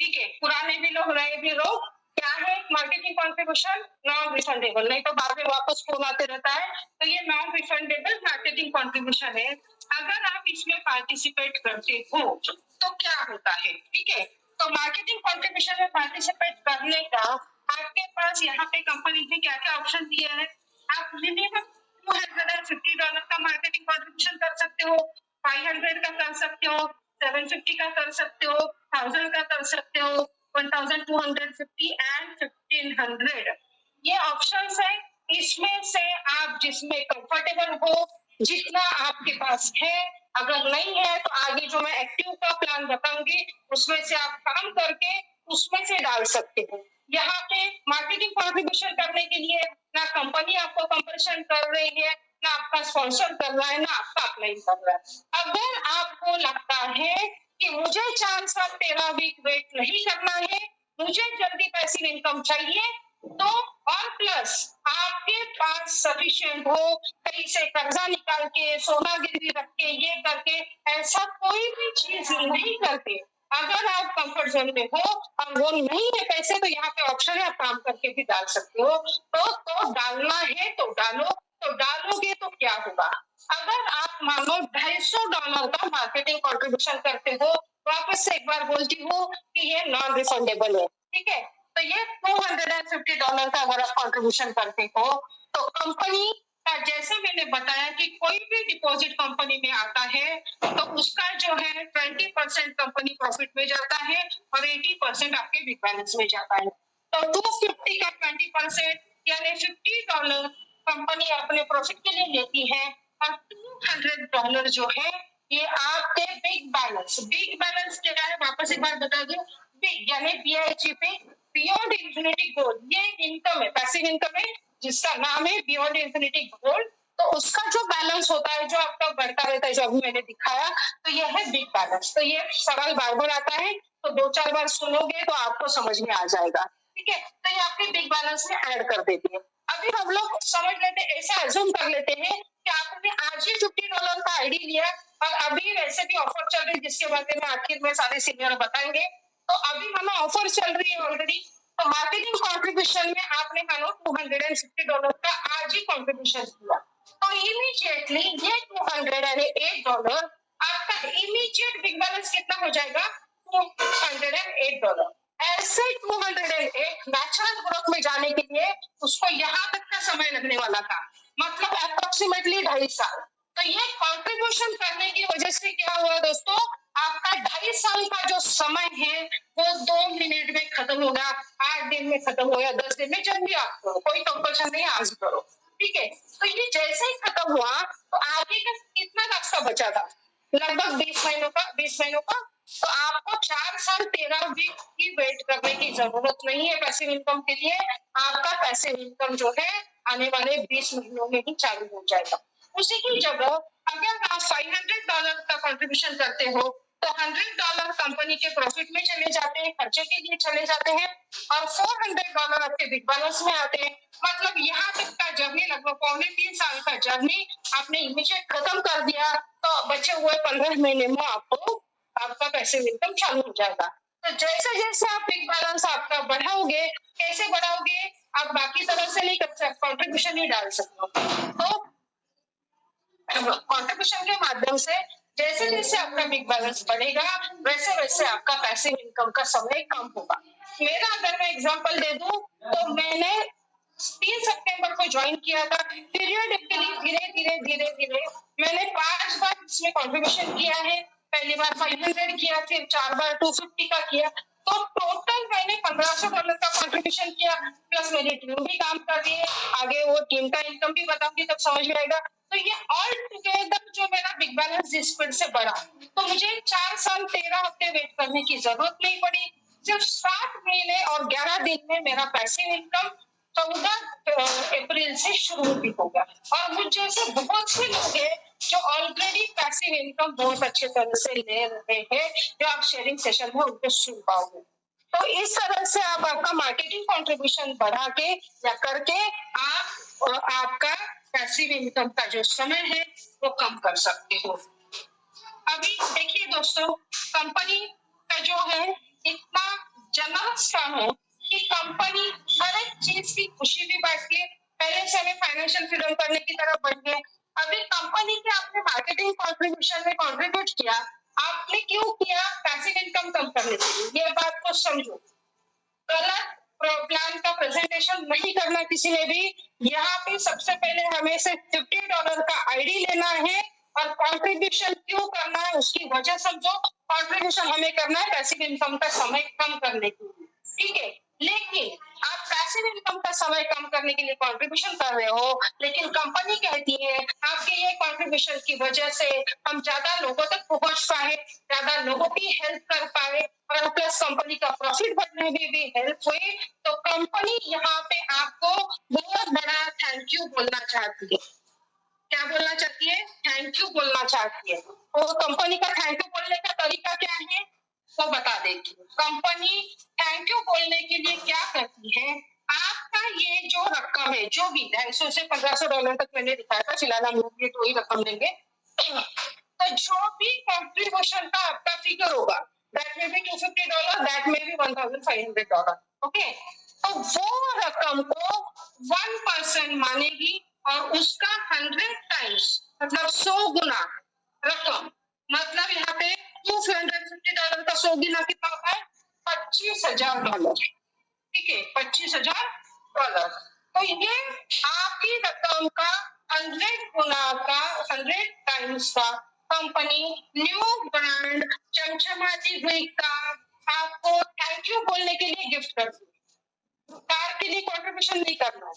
ठीक है, पुराने भी लोग नए भी लोग, क्या है मार्केटिंग कंट्रीब्यूशन नॉन रिफंडेबल, नहीं तो बाद में वापस फोन आते रहता है, तो ये नॉन रिफंडेबल मार्केटिंग कंट्रीब्यूशन है। अगर आप इसमें पार्टिसिपेट करते हो तो क्या होता है, ठीक है, तो मार्केटिंग कंट्रीब्यूशन में पार्टिसिपेट करने का आपके पास यहाँ पे कंपनी ने क्या क्या ऑप्शन दिए हैं। आप मिनिमम $250 का मार्केटिंग कंट्रीब्यूशन कर सकते हो, 500 का कर सकते हो, 750 का कर सकते हो, 1000 का कर सकते हो, 1250 एंड 1500, ये ऑप्शंस है। इसमें से आप जिसमें कंफर्टेबल हो, जितना आपके पास है, अगर नहीं है तो आगे जो मैं एक्टिव का प्लान बताऊंगी उसमें से आप काम करके उसमें से डाल सकते हो। यहाँ पे मार्केटिंग कंट्रीब्यूशन करने के लिए ना कंपनी आपको कंपल्शन कर रही है, ना आपका स्पॉन्सर कर रहा है, ना आपका अप्लाई कर रहा है। अगर आपको लगता है कि मुझे 4 साल 13 वीक वेट नहीं करना है, मुझे जल्दी पैसिव इनकम चाहिए, तो और प्लस आपके पास सफिशिएंट हो, कहीं से कर्जा निकाल के, सोना गिरवी रख के, ये करके, ऐसा कोई भी चीज नहीं करते, अगर आप कंफर्ट जोन में हो और वो नहीं है पैसे, तो यहाँ पे ऑप्शन है, आप काम करके भी डाल सकते हो। तो डालना है तो डालो, तो डालोगे तो क्या होगा, अगर आप मानो $250 का मार्केटिंग कंट्रीब्यूशन करते हो, वापस से एक बार बोलती हूँ कि ये नॉन रिफंडेबल है। ठीक है, तो ये $250 का अगर आप कंट्रीब्यूशन करते हो, तो कंपनी का, जैसे मैंने बताया कि कोई भी डिपॉजिट कंपनी में आता है तो उसका जो है 20% कंपनी प्रॉफिट में जाता है और 80% आपके बिग बैलेंस में जाता है। तो 250 का 20% यानी $50 कंपनी अपने प्रॉफिट के लिए लेती है और $200 जो है ये आपके बिग बैलेंस क्या है वापस एक बार बता दो। बिग यानी BIGP, बियॉन्ड इंफिनिटी गोल, ये इनकम है, पैसिव इनकम है जिसका नाम है बियॉन्ड इंफिनिटी गोल। तो उसका जो बैलेंस होता है जो आपका बढ़ता रहता है, जो अभी मैंने दिखाया, तो ये है बिग बैलेंस। तो ये सवाल बार बार आता है, तो 2-4 बार सुनोगे तो आपको समझ में आ जाएगा। ठीक है, तो ये आपके बिग बैलेंस में ऐड कर देती है। अभी हम लोग समझ लेते हैं, ऐसा अज्यूम कर लेते हैं कि आपने आज ही $50 का आईडी लिया और अभी वैसे भी ऑफर चल रही है जिसके बारे में आखिर में सारे सीनियर बताएंगे। तो अभी हमें ऑफर चल रही है ऑलरेडी, तो मार्केटिंग कॉन्ट्रीब्यूशन में आपने मानो $250 का आज ही कॉन्ट्रीब्यूशन किया, तो इमीडिएटली ये $208 आपका इमीडिएट बिग बैलेंस कितना हो जाएगा, $208। ऐसे 208 नेचुरल ग्रोथ में जाने के लिए उसको यहाँ तक का समय लगने वाला था, मतलब अप्रोक्सीमेटली 2.5 साल। तो ये कंट्रीब्यूशन करने की वजह से क्या हुआ दोस्तों, आपका 2.5 साल का जो समय है वो 2 मिनट में खत्म होगा, 8 दिन में खत्म होगा, 10 दिन में, जब भी आप करो, कोई कंपल्शन नहीं, आज करो। ठीक है, तो ये जैसे ही खत्म हुआ तो आगे का कितना रास्ता बचा था, लगभग 20 महीनों का। तो आपको 4 साल 13 वीक की वेट करने की जरूरत नहीं है पैसिव इनकम के लिए। आपका पैसिव इनकम जो है आने वाले 20 महीनों में ही चालू हो जाएगा। उसी की जगह अगर आप $500 का कंट्रीब्यूशन करते हो तो $100 कंपनी के प्रॉफिट में चले जाते हैं, खर्चे के लिए चले जाते हैं, और $400 आपके बिग बैलेंस में आते हैं। मतलब यहाँ तक का जर्नी, लगभग 2.25 साल का जर्नी आपने इमीडिएट खत्म कर दिया, तो बचे हुए 15 महीने में आपका पैसिव इनकम चालू हो जाएगा। तो जैसे जैसे आप बिग बैलेंस आपका बढ़ाओगे, कैसे बढ़ाओगे, आप बाकी तरह से नहीं कर सकते, कंट्रीब्यूशन नहीं डाल सकते हो। तो कंट्रीब्यूशन के माध्यम से जैसे जैसे आपका बिग बैलेंस बढ़ेगा वैसे वैसे आपका पैसिव इनकम का समय कम होगा। मेरा अगर मैं एग्जांपल दे दूं तो मैंने 3 सितंबर को ज्वाइन किया था, पीरियडिकली धीरे धीरे धीरे धीरे मैंने 5 बार इसमें कंट्रीब्यूशन किया है। पहली बार 500 किया, फिर 4 बार 250 का किया, तो टोटल मैंने $1500 का कंट्रीब्यूशन किया, प्लस मेरी टीम भी काम कर रही है। आगे वो टीम का इनकम भी बताऊंगी तब समझ में आएगा। तो ये ऑल टुगेदर जो मेरा बिग बैलेंस जिस स्पीड से बढ़ा, तो मुझे 4 साल 13 हफ्ते वेट करने की जरूरत नहीं पड़ी। सिर्फ 7 महीने और 11 दिन में मेरा पैसिव इनकम 14 अप्रैल से शुरू भी होगा। और मुझ जैसे बहुत से लोग हैं जो ऑलरेडी पैसिव इनकम बहुत अच्छे तरह से ले रहे हैं, जो आप शेयरिंग सेशन में उनको सुन पाओगे। तो इस तरह से आप आपका मार्केटिंग कंट्रीब्यूशन बढ़ा के या करके आप आपका पैसिव इनकम का जो समय है वो कम कर सकते हो। अभी देखिए दोस्तों, कंपनी का जो है इतना जनरस का है कि कंपनी हर एक चीज की खुशी भी बांटती है। पहले से हमें फाइनेंशियल फ्रीडम करने की तरफ बढ़ गए। अभी कंपनी के आपने मार्केटिंग कंट्रीब्यूशन में कंट्रीब्यूट किया, आपने क्यों किया, पैसिव इनकम कम करने के लिए। ये बात को समझो, गलत प्लान का प्रेजेंटेशन नहीं करना किसी ने भी। यहाँ पे सबसे पहले हमें से $50 का आईडी लेना है और कंट्रीब्यूशन क्यों करना है उसकी वजह समझो। कंट्रीब्यूशन हमें करना है पैसिव इनकम का समय कम करने के लिए, ठीक है। लेकिन आप पैसिव इनकम का समय कम करने के लिए कंट्रीब्यूशन कर रहे हो, लेकिन कंपनी कहती है आपके ये कंट्रीब्यूशन की वजह से हम ज्यादा लोगों तक पहुंच पाए, ज्यादा लोगों की हेल्प कर पाए, और प्लस कंपनी का प्रॉफिट बढ़ने में भी हेल्प हुई। तो कंपनी यहाँ पे आपको बहुत बड़ा थैंक यू बोलना चाहती है। क्या बोलना चाहती है, थैंक यू बोलना चाहती है। तो कंपनी का थैंक यू बोलने का तरीका क्या है वो बता देती हूँ। कंपनी थैंक यू बोलने के लिए क्या करती है, आपका ये जो रकम है, जो भी $250 से $1500 तक मैंने दिखाया था, फिलहाल हम लोग ये तो ही रकम देंगे। तो जो भी कंट्रीब्यूशन का आपका फिगर होगा, दैट में भी $250, दैट में भी $1500, ओके। तो वो रकम को 1% मानेगी और उसका 100 टाइम्स मतलब 100 गुना रकम, मतलब यहाँ पे $250 का 100 गुना कितना होता है, $25,000, ठीक है, $25,000। तो ये आपकी रकम का 100 गुना का 100 टाइम्स का कंपनी न्यू ब्रांड चमचमाती हुई कार आपको थैंक यू बोलने के लिए गिफ्ट करती है। कार के लिए कंट्रीब्यूशन नहीं करना है,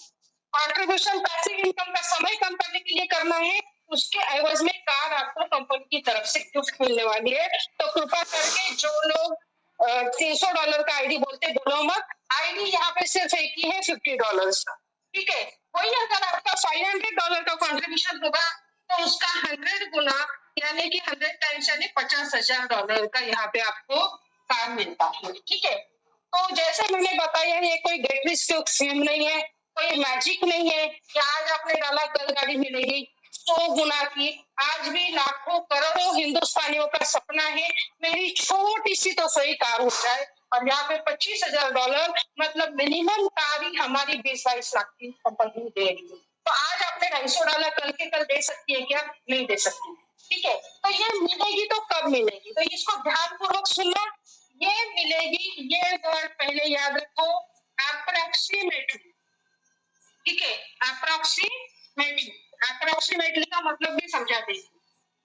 कंट्रीब्यूशन पैसिव इनकम का समय कम करने के लिए करना है, उसके एवज में कार आपको कंपनी की तरफ से गिफ्ट मिलने वाली है। तो कृपा करके जो लोग $300 का आईडी बोलते बोलो मत, आईडी यहाँ पे सिर्फ एक ही है $50 का, ठीक है। वही अगर आपका $500 का कॉन्ट्रीब्यूशन होगा तो उसका 100 गुना यानी कि 100 टाइम्स यानी $50,000 का यहाँ पे आपको कार मिलता है, ठीक है। तो जैसे मैंने बताया ये कोई गेट रिस्क स्कीम नहीं है, कोई मैजिक नहीं है कि आज आपने डाला कल गाड़ी मिलेगी 100 गुना की। आज भी लाखों करोड़ों हिंदुस्तानियों का सपना है मेरी छोटी सी तो सही कार हो जाए, और यहाँ पे $25,000 मतलब मिनिमम कार ही हमारी 20-22 लाख की कंपनी देगी। तो आज आपने $250 कल के कल दे सकती है क्या? नहीं दे सकती, ठीक है। तो ये मिलेगी तो कब मिलेगी, तो इसको ध्यानपूर्वक सुनना। ये मिलेगी, ये वर्ड पहले याद रखो, अप्रोक्सीमेटली, ठीक है। अप्रोक्सीमेटली, अप्रोक्सीमेटली का मतलब भी समझा देती,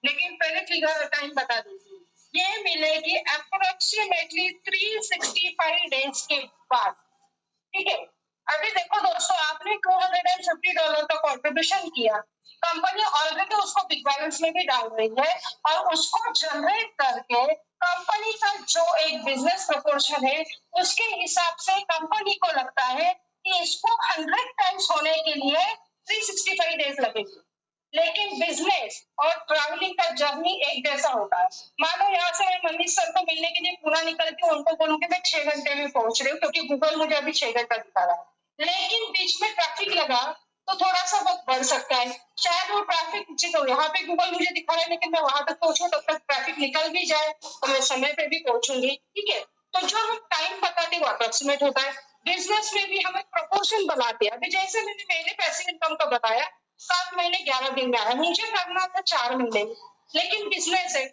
लेकिन पहले फिगर टाइम बता देती। ये मिलेगी अप्रोक्सीमेटली 365 डेज के बाद, ठीक है। अभी देखो दोस्तों, आपने $250 का कॉन्ट्रीब्यूशन किया, कंपनी ऑलरेडी उसको बिग बैलेंस में भी डाल रही है, और उसको जनरेट करके कंपनी का जो एक बिजनेस प्रपोर्शन है उसके हिसाब से कंपनी को लगता है कि इसको 100 टाइम्स होने के लिए 365 डेज लगेगी। लेकिन बिजनेस और ट्रैवलिंग का जर्नी एक जैसा होता है। मानो यहाँ से मैं मनीष सर को मिलने के लिए पूरा निकलती हूँ, उनको बोलूंगी मैं 6 घंटे में पहुंच रही हूँ, क्योंकि गूगल मुझे अभी 6 घंटा दिखा रहा है। लेकिन बीच में ट्रैफिक लगा तो थोड़ा सा वक्त बढ़ सकता है, शायद वो ट्रैफिक तो यहाँ पे गूगल मुझे दिखा रहा है, लेकिन मैं वहां तक पहुंचूं तब तक ट्रैफिक निकल भी जाए तो मैं समय पे भी पहुंचूंगी, ठीक है। तो जो हम टाइम बताते हैं वो अप्रोक्सीमेट होता है। बिजनेस में भी हम एक प्रोपोर्शन बनाते हैं। अभी जैसे मैंने पहले पैसिव इनकम का बताया, 7 महीने 11 दिन में आया, मुझे करना था 4 महीने में, लेकिन बिजनेस है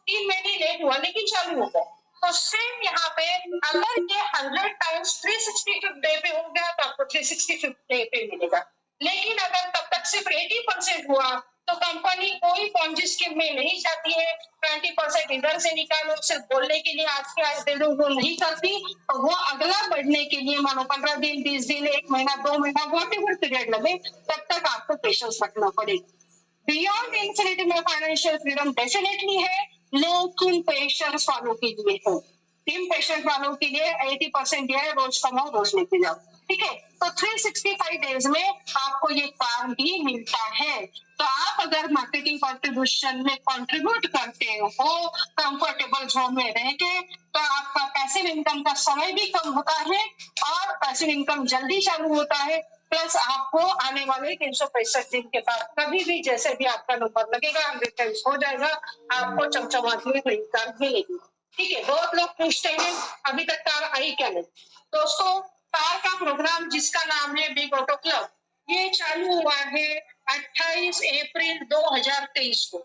3 महीने लेट हुआ लेकिन चालू हो गया। तो सेम यहाँ पे अगर ये 100 टाइम्स 365 डे पे हो गया तो आपको 365 डे पे मिलेगा। लेकिन अगर तब तक सिर्फ 80% हुआ तो कंपनी कोई पॉन्जी स्कीम में नहीं जाती है, 20% इधर से निकालो सिर्फ बोलने के लिए आज के आज दे दो, वो नहीं करती। तो वो अगला बढ़ने के लिए मानो 15 दिन 20 दिन 1 महीना 2 महीना व्हाटएवर पीरियड लगे तब तक आपको पेशेंस रखना पड़ेगा। बियॉन्ड इंफिनिटी में फाइनेंशियल फ्रीडम डेफिनेटली है, लेकिन पेशेंस वालों के लिए है। टीम पेशेंस वालों के लिए 80% दिया है, रोज कमाओ रोज लेके जाओ, ठीक है। तो 365 डेज में आपको ये काम भी मिलता है। तो आप अगर मार्केटिंग कॉन्ट्रीब्यूशन में कंट्रीब्यूट करते हो कंफर्टेबल जोन में रह के, तो आपका पैसिव इनकम का समय भी कम होता है और पैसिव इनकम जल्दी चालू होता है। प्लस आपको आने वाले 365 दिन के बाद कभी भी जैसे भी आपका नंबर लगेगा 100 टाइम्स हो जाएगा, आपको चमचमाती हुई नई कार मिलेगी, ठीक है। बहुत लोग पूछते हैं अभी तक कार आई क्या नहीं। दोस्तों, कार का प्रोग्राम जिसका नाम है बिग ऑटो क्लब, ये चालू हुआ है 28 अप्रैल 2023 को।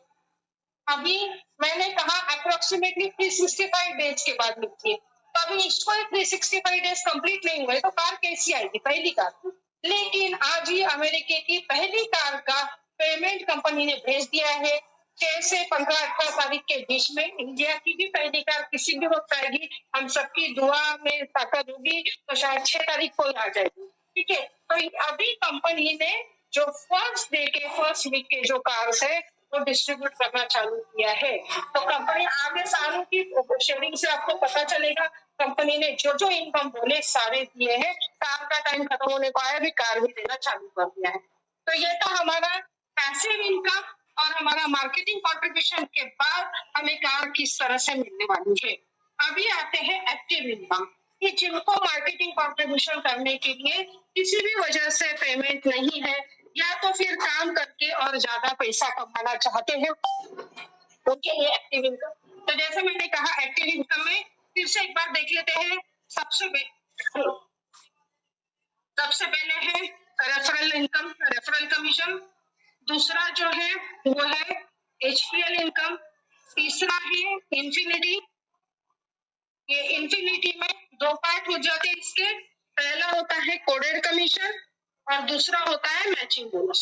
अभी मैंने कहा अप्रोक्सीमेटली 365 डेज के बाद मिलती है, तो अभी इसको 365 डेज कंप्लीट नहीं हुए तो कार कैसी आएगी? पहली कार। लेकिन आज ही अमेरिका की पहली कार का पेमेंट कंपनी ने भेज दिया है। 6 से 15-18 तारीख के बीच में इंडिया की भी पहली कार किसी भी वक्त आएगी। हम सबकी दुआ में ताकत होगी तो शायद 6 तारीख को आ जाएगी, ठीक है। तो अभी कंपनी ने जो फर्स्ट डे के फर्स्ट वीक के जो कार्स है वो डिस्ट्रीब्यूट करना चालू किया है। तो कंपनी आगे सालों की शेयरिंग से आपको पता चलेगा, कंपनी ने जो जो इनकम बोले सारे दिए हैं। कार का टाइम खत्म होने को आया, भी कार भी देना चालू कर दिया है। तो ये था हमारा पैसिव इनकम और हमारा मार्केटिंग कॉन्ट्रीब्यूशन के बाद हमें कार किस तरह से मिलने वाली है। अभी आते हैं एक्टिव इनकम, कि जिनको मार्केटिंग कॉन्ट्रीब्यूशन करने के लिए किसी भी वजह से पेमेंट नहीं है या तो फिर काम करके और ज्यादा पैसा कमाना चाहते हैं, उनके लिए एक्टिव इनकम। तो जैसे मैंने कहा एक्टिव इनकम में फिर से एक बार देख लेते हैं। सबसे पहले है रेफरल इनकम, रेफरल कमीशन। दूसरा जो है वो है HPL इनकम। तीसरा है इन्फिनिटी। ये इन्फिनिटी में 2 पार्ट हो जाते हैं इसके। पहला होता है कोडेड कमीशन और दूसरा होता है मैचिंग बोनस।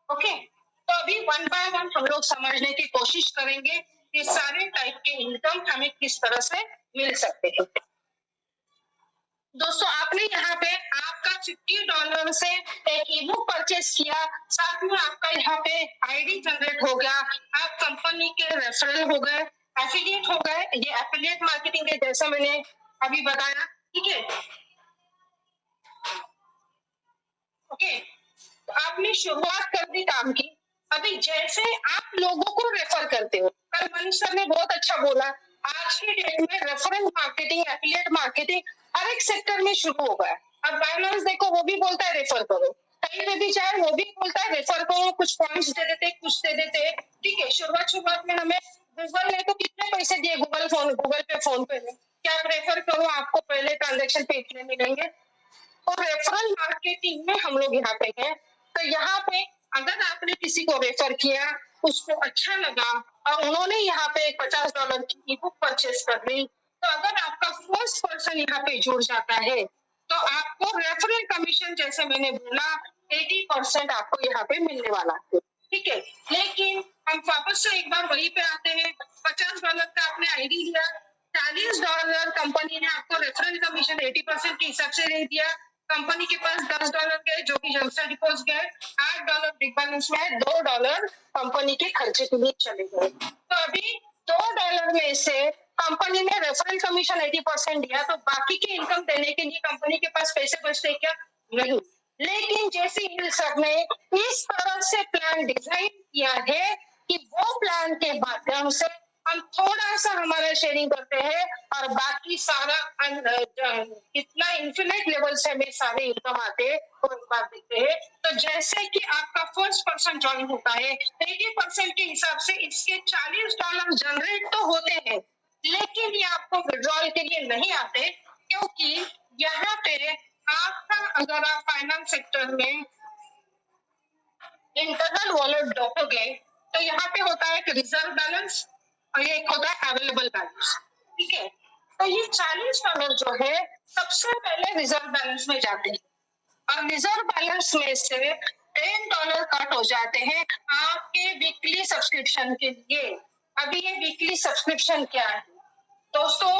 ओके, तो अभी 1 बाय 1 हम लोग समझने की कोशिश करेंगे कि सारे टाइप के इनकम हमें किस तरह से मिल सकते हैं। दोस्तों आपने यहाँ पे आपका $50 से एक ई बुक परचेस किया, साथ में आपका यहाँ पे आईडी जनरेट हो गया, आप कंपनी के रेफरल हो गए, एफिलिएट हो गए। ये एफिलिएट मार्केटिंग है जैसा मैंने अभी बताया, ठीक है। ओके, तो आपने शुरुआत कर दी काम की। अभी जैसे आप लोगों को रेफर करते हो, कल मनीष सर ने बहुत अच्छा बोला, आज की डेट में रेफरेंस मार्केटिंग, एफिलिएट मार्केटिंग हर एक सेक्टर में शुरू हो गया है। अब बायनांस देखो, वो भी बोलता है रेफर करो, कहीं पे भी चाहे वो भी बोलता है रेफर करो, कुछ पॉइंट्स दे देते, कुछ दे देते, ठीक है। शुरुआत में हमें गूगल ने तो कितने पैसे दिए, गूगल पे, फोन पे में, क्या आप रेफर करो, आपको पहले ट्रांजेक्शन पे इतने मिलेंगे। और रेफरल मार्केटिंग में हम लोग यहाँ पे हैं। तो यहाँ पे अगर आपने किसी को रेफर किया, उसको अच्छा लगा और उन्होंने यहाँ पे $50 की ई बुक परचेस कर ली, तो अगर आपका फर्स्ट पर्सन यहाँ पे जुड़ जाता है तो आपको रेफरल कमीशन, जैसे मैंने बोला, 80% आपको यहाँ पे मिलने वाला है, ठीक है। लेकिन हम वापस से एक बार वही पे आते हैं, $50 का आपने आईडी लिया, $40 कंपनी ने आपको रेफरल कमीशन 80% के हिसाब से दे दिया, कंपनी के पास $10 गए जो कि जमसा डिपॉजिट गए, $8 बिग बैलेंस में, $2 कंपनी के खर्चे के लिए चले गए। तो अभी $2 में से कंपनी ने रेफरल कमीशन 80% दिया, तो बाकी के इनकम देने के लिए कंपनी के पास पैसे बचते क्या? नहीं। लेकिन जैसे हिल सर ने इस तरह से प्लान डिजाइन किया है कि वो प्लान के माध्यम से हम थोड़ा सा हमारा शेयरिंग करते हैं और बाकी सारा कितना इन्फिनिट लेवल से हमें सारे इनकम आते हैं वो एक बार देखते हैं। तो जैसे कि आपका फर्स्ट पर्सन ज्वाइन होता है, 80% के हिसाब से इसके $40 जनरेट तो होते हैं, लेकिन ये आपको विड्रॉल के लिए नहीं आते, क्योंकि यहाँ पे आपका, अगर आप फाइनेंस सेक्टर में इंटरनल वॉलेट डोकोगे तो यहाँ पे होता है कि रिजर्व बैलेंस और ये एक होता है अवेलेबल बैलेंस, ठीक है। तो ये $40 जो है सबसे पहले रिजर्व बैलेंस में जाते हैं और रिजर्व बैलेंस में से $10 कट हो जाते हैं आपके वीकली सब्सक्रिप्शन के लिए। अभी ये वीकली सब्सक्रिप्शन क्या है दोस्तों?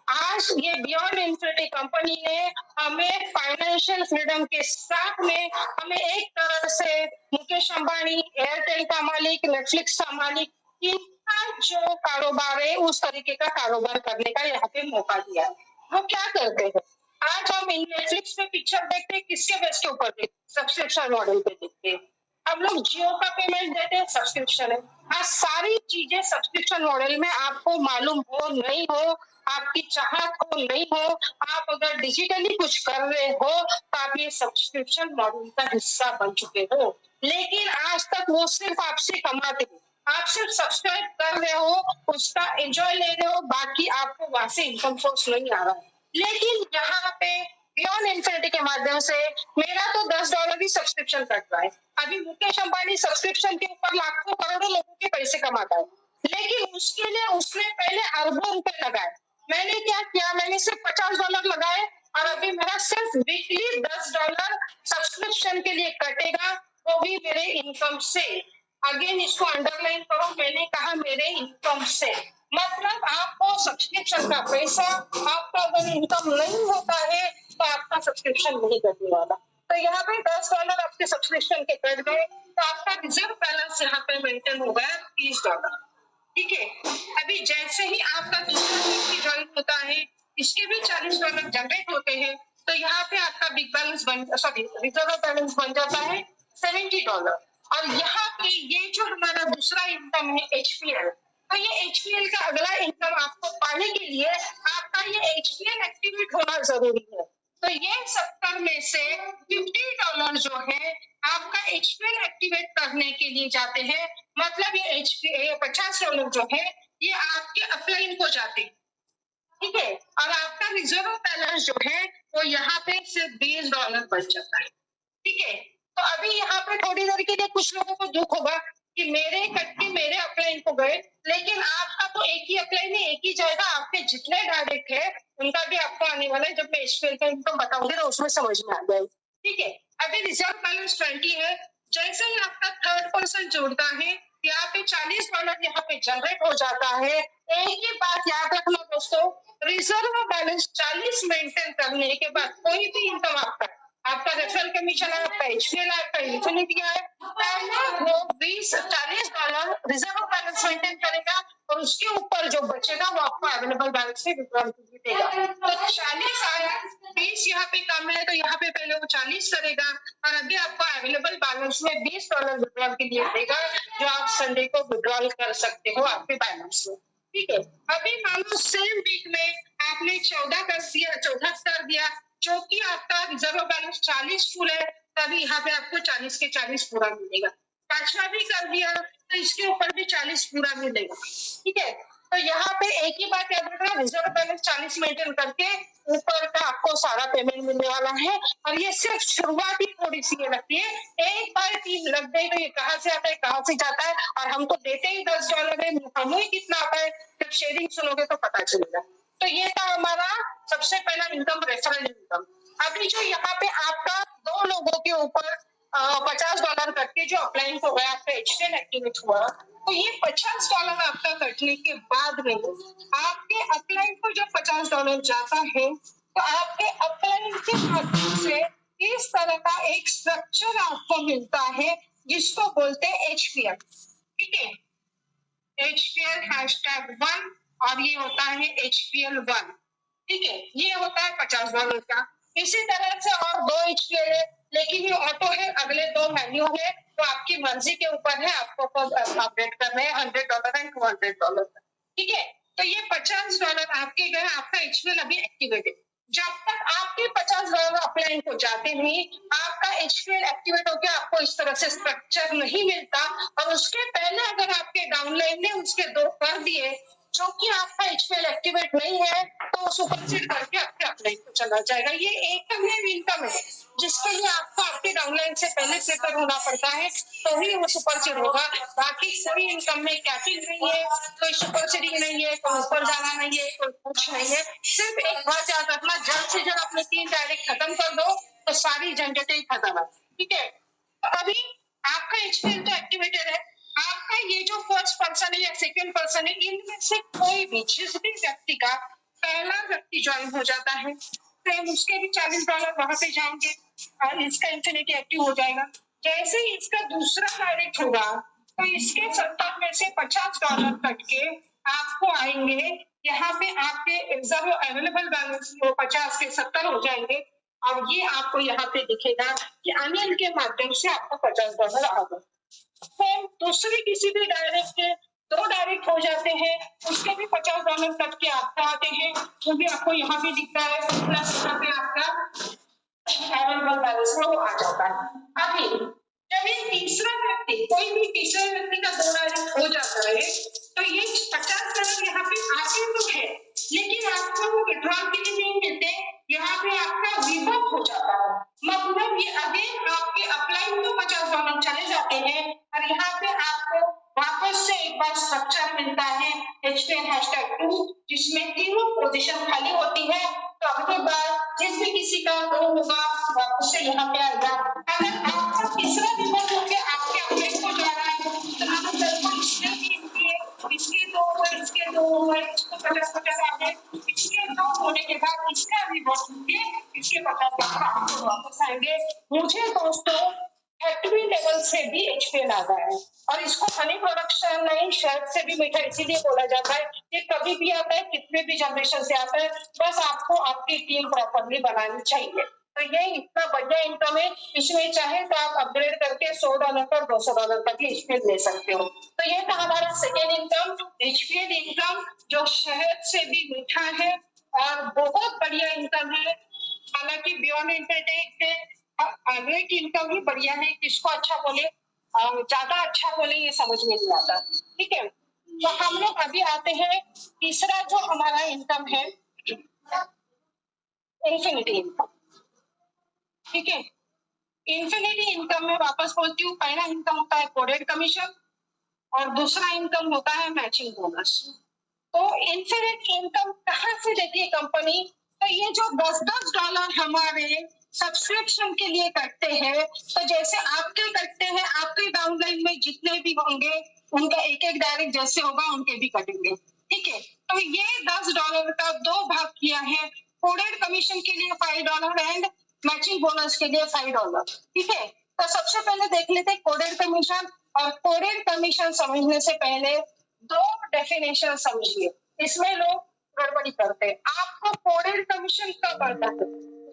आज ये बियॉन्ड इन्फिनिटी कंपनी ने हमें फाइनेंशियल फ्रीडम के साथ में हमें एक तरह से मुकेश अंबानी, एयरटेल का मालिक, नेटफ्लिक्स का मालिक, इनका जो कारोबार है उस तरीके का कारोबार करने का यहाँ पे मौका दिया है। वो क्या करते हैं? आज हम नेटफ्लिक्स पे पिक्चर देखते हैं, किसके बेस के ऊपर देखते? सब्सक्रिप्शन मॉडल पे देखते हैं। हम लोग जियो का पेमेंट देते हैं, सब्सक्रिप्शन है। आज सारी चीजें सब्सक्रिप्शन मॉडल में, आपको मालूम हो नहीं हो, आपकी चाहत हो नहीं हो, आप अगर डिजिटली कुछ कर रहे हो तो आप ये सब्सक्रिप्शन मॉडल का हिस्सा बन चुके हो। लेकिन आज तक वो सिर्फ आपसे कमाते हैं, आप सिर्फ सब्सक्राइब कर रहे हो, उसका एंजॉय ले रहे हो, बाकी आपको वहां से इनकम सोर्स नहीं आ रहा है। लेकिन यहाँ पे बियॉन्ड इन्फिनिटी के माध्यम से मेरा तो $10 ही सब्सक्रिप्शन कट रहा है। अभी मुकेश अंबानी सब्सक्रिप्शन के ऊपर लाखों करोड़ों लोगों के पैसे कमाता है, लेकिन उसके लिए उसने पहले अरबों रुपए लगाए। मैंने क्या किया, मैंने सिर्फ $50 लगाए और अभी मेरा सिर्फ वीकली $10 सब्सक्रिप्शन के लिए कटेगा, वो भी मेरे इनकम से। अगेन इसको अंडरलाइन करो, मैंने कहा मेरे इनकम से, मतलब आपको सब्सक्रिप्शन का पैसा, आपका अगर इनकम नहीं होता है तो आपका सब्सक्रिप्शन नहीं करने वाला। तो यहाँ पे $10 आपके सब्सक्रिप्शन के कट गए, तो आपका रिजर्व बैलेंस यहाँ पे मेंटेन हो गया $30, ठीक है। अभी जैसे ही आपका दूसरा व्यक्ति ज्वाइन होता है, इसके भी $40 जनरेट होते हैं, तो यहाँ पे आपका बिग बैलेंस रिजर्व बैलेंस बन जाता है $70। और यहाँ पे ये जो हमारा दूसरा इनकम है HPL, तो ये HPL का अगला इनकम आपको पाने के लिए आपका ये HPL एक्टिवेट होना जरूरी है। तो ये 70 में से $50 जो है आपका HPL एक्टिवेट करने के लिए जाते हैं, मतलब ये $50 जो है ये आपके अपलाइन को जाते हैं, ठीक है। और आपका रिजर्व बैलेंस जो है वो यहाँ पे सिर्फ $20 बच जाता है, ठीक है। तो अभी यहाँ पे थोड़ी देर के लिए कुछ लोगों को दुख होगा कि मेरे कट्टे मेरे अपलाइन को गए, लेकिन आपका तो एक ही अपलाइन है, एक ही जाएगा, आपके जितने डायरेक्ट है उनका भी आपको आने वाला है। जब मैं HPL का इनकम बताऊंगी तो उसमें समझ में आ जाएगा, ठीक है। अभी रिजर्व बैलेंस 20 है, जैसे ही आपका थर्ड पर्सन जुड़ता है यहाँ पे $40 यहाँ पे जनरेट हो जाता है। एक ही बात याद रखना दोस्तों, रिजर्व बैलेंस 40 मेंटेन करने के बाद कोई भी इनकम आपका रेफरल कमीशन है, आपका एचपीएल है, आपका इन्फिनिटी है, पहला वो 40 रिजर्व बैलेंस मेंटेन करेगा और उसके ऊपर जो बचेगा वो आपको अवेलेबल बैलेंस से विड्रॉल देगा। तो 40 आया, 20 यहाँ पे कम है तो यहाँ पे पहले वो 40 करेगा और अभी आपको अवेलेबल बैलेंस में $20 विड्रॉल के लिए देगा, जो आप संडे को विड्रॉल कर सकते हो आपके बैलेंस में। ठीक है, अभी मान लो सेम वीक में आपने 14 कर दिया, 14 कर दिया, जो कि आपका रिजर्व बैलेंस 40 फुल है, तभी यहाँ पे आपको 40 के 40 पूरा मिलेगा। पांचवा भी कर दिया तो इसके ऊपर भी 40 पूरा मिलेगा। ठीक है, तो यहाँ पे एक ही बात याद रखना, रिजर्व बैलेंस 40 मेंटेन करके ऊपर का आपको सारा पेमेंट मिलने वाला है। और ये सिर्फ शुरुआती थोड़ी सी ये लगती है, एक बार टीम लग गई तो ये कहाँ से आता है कहाँ से जाता है, और हम तो देते ही $10 है, हमें कितना आता है जब शेयरिंग सुनोगे तो पता चलेगा। तो ये था हमारा सबसे पहला इनकम, रेफरल इनकम। अभी जो यहाँ पे आपका 2 लोगों के ऊपर $50 करके जो अप्लाइंग हो गया, आपका एचटीएल एक्टिवेट हुआ, तो ये $50 आपका कटने के बाद में आपके अपलाइन को जब $50 जाता है तो आपके अपलाइन के माध्यम से इस तरह का एक स्ट्रक्चर आपको मिलता है जिसको बोलते हैं एचपीएल। ठीक है, एचपीएल #1 और ये होता है HPL1। ठीक है, ये होता है $50 का। इसी तरह से और 2 HPL है, लेकिन ये ऑटो है, अगले 2 मैन्युअल है, तो आपकी मर्जी के ऊपर है, आपको अपडेट करने हैं $100 एंड $200। ठीक है, तो ये $50 आपके गए, आपका HPL अभी एक्टिवेट है। जब तक आपके $50 अपलाइन को जाते नहीं, आपका HPL एक्टिवेट होकर आपको इस तरह से स्ट्रक्चर नहीं मिलता, और उसके पहले अगर आपके डाउनलाइन ने उसके 2 कर दिए, जो कि आपका HPL एक्टिवेट नहीं है, तो सुपरसीड करके आपके अपलाइन को चला जाएगा। ये एकदम इनकम है जिसके लिए आपको आपके डाउनलाइन से पहले प्रिपेयर होना पड़ता है, तो ही वो सुपरसीड होगा। बाकी कोई इनकम में कैपिंग नहीं है, कोई सुपरसीडिंग नहीं है, कोई ऊपर जाना नहीं है, कोई कुछ नहीं है। सिर्फ एक बात याद रखना, जल्द से जल्द अपने 3 डायरेक्ट खत्म कर दो तो सारी झंझटें खत्म है। ठीक है, अभी आपका HPL तो एक्टिवेटेड है, आपका ये जो फर्स्ट पर्सन है या सेकंड पर्सन है, इनमें से कोई भी जिस भी व्यक्ति का पहला व्यक्ति ज्वाइन हो जाता है, तो उसके भी $40 वहां पे जाएंगे और इसका इन्फिनिटी एक्टिव हो जाएगा। जैसे ही इसका दूसरा डायरेक्ट होगा तो इसके 70 में से $50 कट के आपको आएंगे, यहाँ पे आपके रिजर्व अवेलेबल बैलेंस 50 के 70 हो जाएंगे, और ये आपको यहाँ पे दिखेगा कि अनिल के माध्यम से आपको $50 आ गए। फिर दूसरे किसी भी डायरेक्ट के 2 डायरेक्ट हो जाते हैं, उसके भी $50 कट के आपको आते हैं, वो भी आपको यहाँ पे दिखता है, प्लस यहाँ पे आपका अवेलेबल बैलेंस में वो आ जाता है। अभी जब ये तीसरा व्यक्ति, कोई भी तीसरे व्यक्ति का 2 डायरेक्ट हो जाता है, तो ये $50 यहाँ पे आते तो है, लेकिन आपको वो विड्रॉल के लिए नहीं मिलते, यहाँ पे आपका विभक्त हो जाता है। मतलब ये अगेन आपके अपलाइन तो $50 चले जाते हैं, और यहाँ पे आपको वापस से एक बार स्ट्रक्चर मिलता है HPL #2, जिसमें तीनों पोजीशन खाली होती है। तो अगली बार जिस भी किसी का 2 होगा वापस से यहाँ पे आएगा। अगर आपका तीसरा विभक्त होकर आपके अपलाइन को जा रहा है, तो आप इसके 2 हुए, इसके 2 हुए, इसको 50-50 आ गए, इसके 2 होने के बाद इसका विभक्त होंगे, इसके 50 आपको वापस आएंगे। मुझे दोस्तों फैक्ट्री लेवल से भी HPL आता है, और इसको हनी प्रोडक्शन नहीं, शहद से भी मीठा इसीलिए बोला जाता है। ये कभी भी आता है, कितने भी जनरेशन से आता है, बस आपको आपकी टीम प्रॉपरली बनानी चाहिए। तो ये इतना बढ़िया इनकम है, इसमें चाहे तो आप अपग्रेड करके $100 पर $200 तक ही HPL ले सकते हो। तो ये था हमारा सेकेंड इनकम, HPL इनकम, जो शहद से भी मीठा है और बहुत बढ़िया इनकम है। हालांकि बियॉन्ड इंटरटेक पे आगे की इनकम भी बढ़िया है, किसको अच्छा बोले ज्यादा अच्छा बोले ये समझ में नहीं आता। ठीक है, तो हम लोग अभी आते हैं तीसरा जो हमारा इनकम है, इन्फिनिटी इनकम। ठीक है, इन्फिनिटी इनकम में वापस बोलती हूँ, पहला इनकम होता है कोडेड कमीशन और दूसरा इनकम होता है मैचिंग बोनस। तो इन्फिनिटी इनकम कहाँ से देती है कंपनी? तो ये जो $10 हमारे सब्सक्रिप्शन के लिए करते हैं, तो जैसे आपके करते हैं, आपके डाउनलाइन में जितने भी होंगे उनका एक एक डायरेक्ट जैसे होगा उनके भी कटेंगे। ठीक है, तो ये $10 का दो भाग किया है, कोडेड कमीशन के लिए $5 एंड मैचिंग बोनस के लिए $5। ठीक है, तो सबसे पहले देख लेते हैं कोडेड कमीशन। और कोडेड कमीशन समझने से पहले दो डेफिनेशन समझिए, इसमें लोग गड़बड़ी करते हैं। आपको कोडेड कमीशन कब आता है?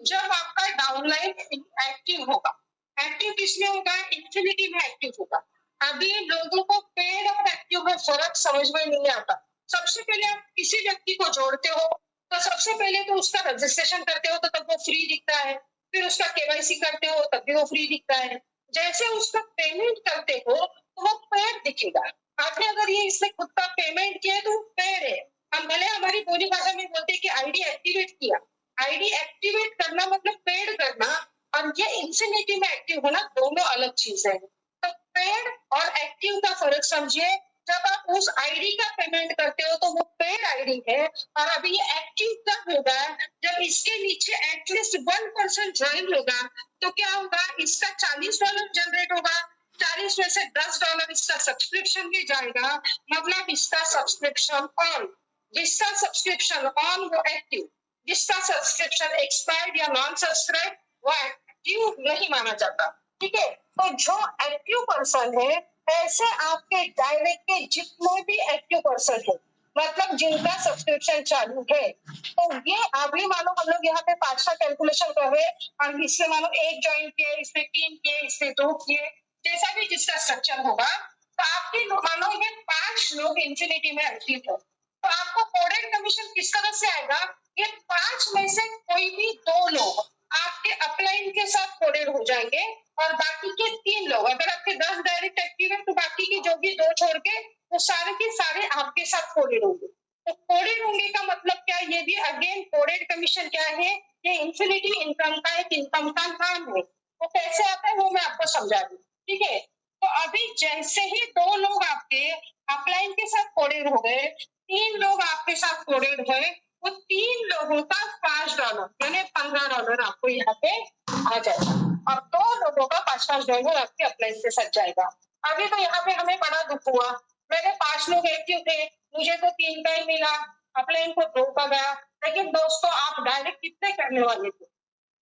जब आपका डाउनलाइन एक्टिव होगा। एक्टिव किसमें होगा? इन्फिनिटी में एक्टिव होगा। अभी लोगों को पेड और एक्टिव में फर्क समझ में नहीं आता। सबसे पहले आप किसी व्यक्ति को जोड़ते हो तो सबसे पहले तो उसका रजिस्ट्रेशन करते हो तो तब वो फ्री दिखता है, फिर उसका केवाईसी करते हो तब भी वो फ्री दिखता है। जैसे उसका पेमेंट करते हो तो वो पेड दिखेगा। आपने अगर ये इससे खुद का पेमेंट किया तो वो पेड है। हम भले हमारी बोली भाषा में बोलते हैं कि आईडी एक्टिवेट किया। आईडी एक्टिवेट करना मतलब पेड करना, और ये इंफिनिटी में एक्टिव होना दोनों अलग चीज है। तो पेड और एक्टिव का फर्क समझिए। जब आप उस आईडी का पेमेंट करते हो तो वो पेड आईडी है, और अभी ये एक्टिव कब होगा? जब इसके नीचे एटलीस्ट 1% ज्वाइन होगा तो क्या होगा? इसका $40 जनरेट होगा, 40 में से $10 इसका सब्सक्रिप्शन भी जाएगा, मतलब इसका सब्सक्रिप्शन ऑन। जिसका सब्सक्रिप्शन ऑन वो एक्टिव, जिसका सब्सक्रिप्शन एक्सपायर्ड या नॉन सब्सक्राइब वो एक्टिव नहीं माना जाता। ठीक है, तो जो एक्टिव पर्सन है, ऐसे आपके डायरेक्ट के जितने भी एक्टिव पर्सन है, मतलब जिनका सब्सक्रिप्शन चालू है, तो ये अभी मानो हम लोग यहाँ पे 5 का कैलकुलेशन कर रहे हैं, और इससे मानो 1 ज्वाइन किए, इससे 3 किए, इससे 2 किए, जैसा भी जिसका स्ट्रक्चर होगा, तो आपके मानो ये 5 लोग इंफिनिटी में एक्टिव है, तो आपको कोडेड कमीशन किस तरह से आएगा? ये 5 में से कोई भी 2 लोग आपके अपलाइन के साथ कोडेड हो जाएंगे, और बाकी के 3 लोग, अगर आपके 10 डायरेक्ट एक्टिव है तो बाकी के जो भी 2 छोड़ के वो सारे के सारे आपके साथ कोडेड होंगे। तो कोडेड होंगे का मतलब क्या? ये भी अगेन कोडेड कमीशन क्या है? ये इंफिनिटी इनकम का एक इनकम का नाम है। वो कैसे आता है वो मैं आपको समझा दूं। ठीक है, तो अभी जैसे ही 2 लोग आपके अपलाइन के साथ कोडेड हो गए, 3 लोग आपके साथ कोडेड हुए, वो 3 लोगों का $5 यानी $15 आपको यहाँ पे आ जाएगा, और 2 लोगों का $5 आपके अपलाइन के साथ जाएगा। अभी तो यहाँ पे हमें बड़ा दुख हुआ, मेरे 5 लोग एक्टिव थे, मुझे तो 3 का ही मिला, अपलाइन को 2 का गया। लेकिन दोस्तों आप डायरेक्ट कितने करने वाले थे?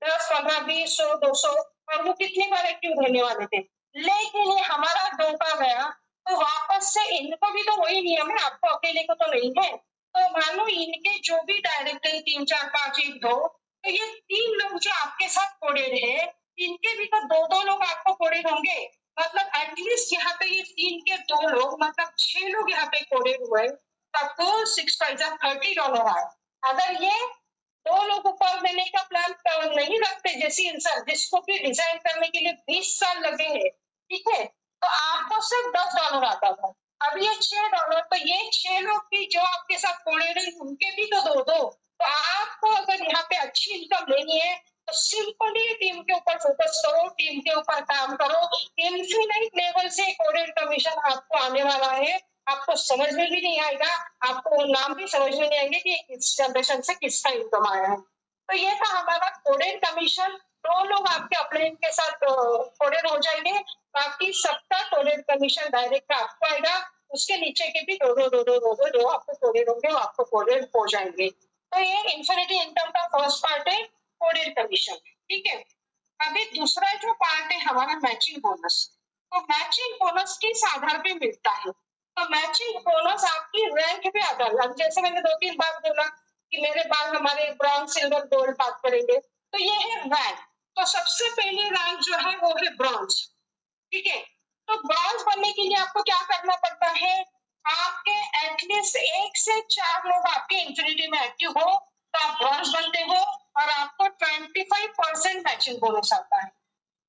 10, 15, 20, 100, 200, और वो कितनी बार एक्टिव रहने वाले थे? लेकिन ये हमारा 2 का गया, तो वापस से इनको भी तो वही नियम है, आपको अकेले को तो नहीं है। तो मानो इनके जो भी डायरेक्ट है 3, 4, 5, 1, 2, तो ये 3 लोग जो आपके साथ कोडेड है, इनके भी तो 2-2 लोग आपको कोडेड होंगे, मतलब एटलीस्ट यहाँ पे ये 3 के 2 लोग, मतलब 6 लोग यहाँ पे कोडेड हुए, तब तो 6 5 $30 आए। अगर ये 2 लोग ऊपर देने का प्लान नहीं रखते, जैसे इंसान जिसको भी डिजाइन करने के लिए 20 साल लगे हैं, ठीक है, तो आपको सिर्फ $10 आता था। अब ये $6, तो ये 6 लोग भी जो आपके साथ कोडेड है उनके भी तो दो। तो आपको अगर यहाँ पे अच्छी इनकम लेनी है तो सिंपली टीम के ऊपर फोकस करो, टीम के ऊपर काम करो। इन्फिनिट लेवल से कोडेड कमीशन आपको आने वाला है, आपको समझ में भी नहीं आएगा, आपको वो नाम भी समझ में नहीं आएंगे कि इस जनरेशन से किसका इनकम आया है। तो ये था हमारा कोडेड कमीशन। 2 लोग आपके अपलाइन के साथ कोडेड हो जाएंगे, बाकी सबका कोडेड कमीशन डायरेक्ट आपको आएगा, उसके नीचे के भी दो आपको कोडेड होंगे, वो आपको कोडेड हो जाएंगे। तो ये इन्फिनिटी इनकम का फर्स्ट पार्ट है, कोडेड कमीशन। ठीक है, अभी दूसरा जो पार्ट है हमारा मैचिंग बोनस। तो मैचिंग बोनस किस आधार पे मिलता है? तो मैचिंग बोनस आपकी रैंक पे आधार है। जैसे मैंने 2-3 बार बोला कि मेरे बाद हमारे ब्रॉन्ज, सिल्वर, गोल्ड बात करेंगे, तो ये है रैंक। तो सबसे पहले रैंक जो है वो है ब्रॉन्ज। ठीक है, तो ब्रॉन्ज बनने के लिए आपको क्या करना पड़ता है? आपके एटलीस्ट 1 से 4 लोग आपके इंफिनिटी में एक्टिव हो तो आप ब्रॉन्ज बनते हो, और आपको 25% मैचिंग बोनस आता है।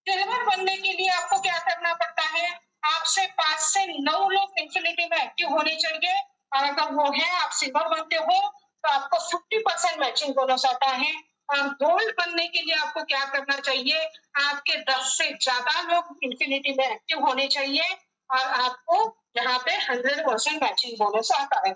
सिल्वर बनने के लिए आपको क्या करना पड़ता है? आपसे 5 से 9 लोग इंफिनिटी में एक्टिव होने चाहिए, और अगर वो है आप सिल्वर बनते हो तो आपको 50% मैचिंग बोनस आता है। और गोल्ड बनने के लिए आपको क्या करना चाहिए? आपके 10 से ज्यादा लोग इंफिनिटी में एक्टिव होने चाहिए, और आपको यहाँ पे 100% मैचिंग बोनस आता है।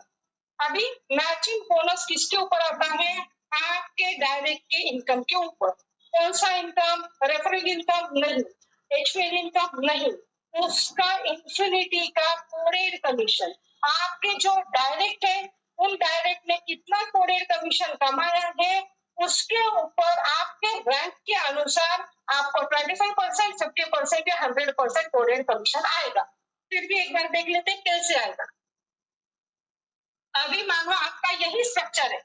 अभी मैचिंग बोनस किसके ऊपर आता है? आपके डायरेक्ट के इनकम के ऊपर। कौन सा इनकम? रेफरल इनकम नहीं, एचपीएल इनकम नहीं, उसका इंफिनिटी का कोडेड कमीशन। आपके जो डायरेक्ट है उन डायरेक्ट कितना कोडेड कमीशन कमाया है उसके ऊपर आपके रैंक के अनुसार आपको 25%, 50% या 100% कोडेड कमीशन आएगा। फिर भी एक बार देख लेते हैं कैसे आएगा। अभी मानो आपका यही स्ट्रक्चर है,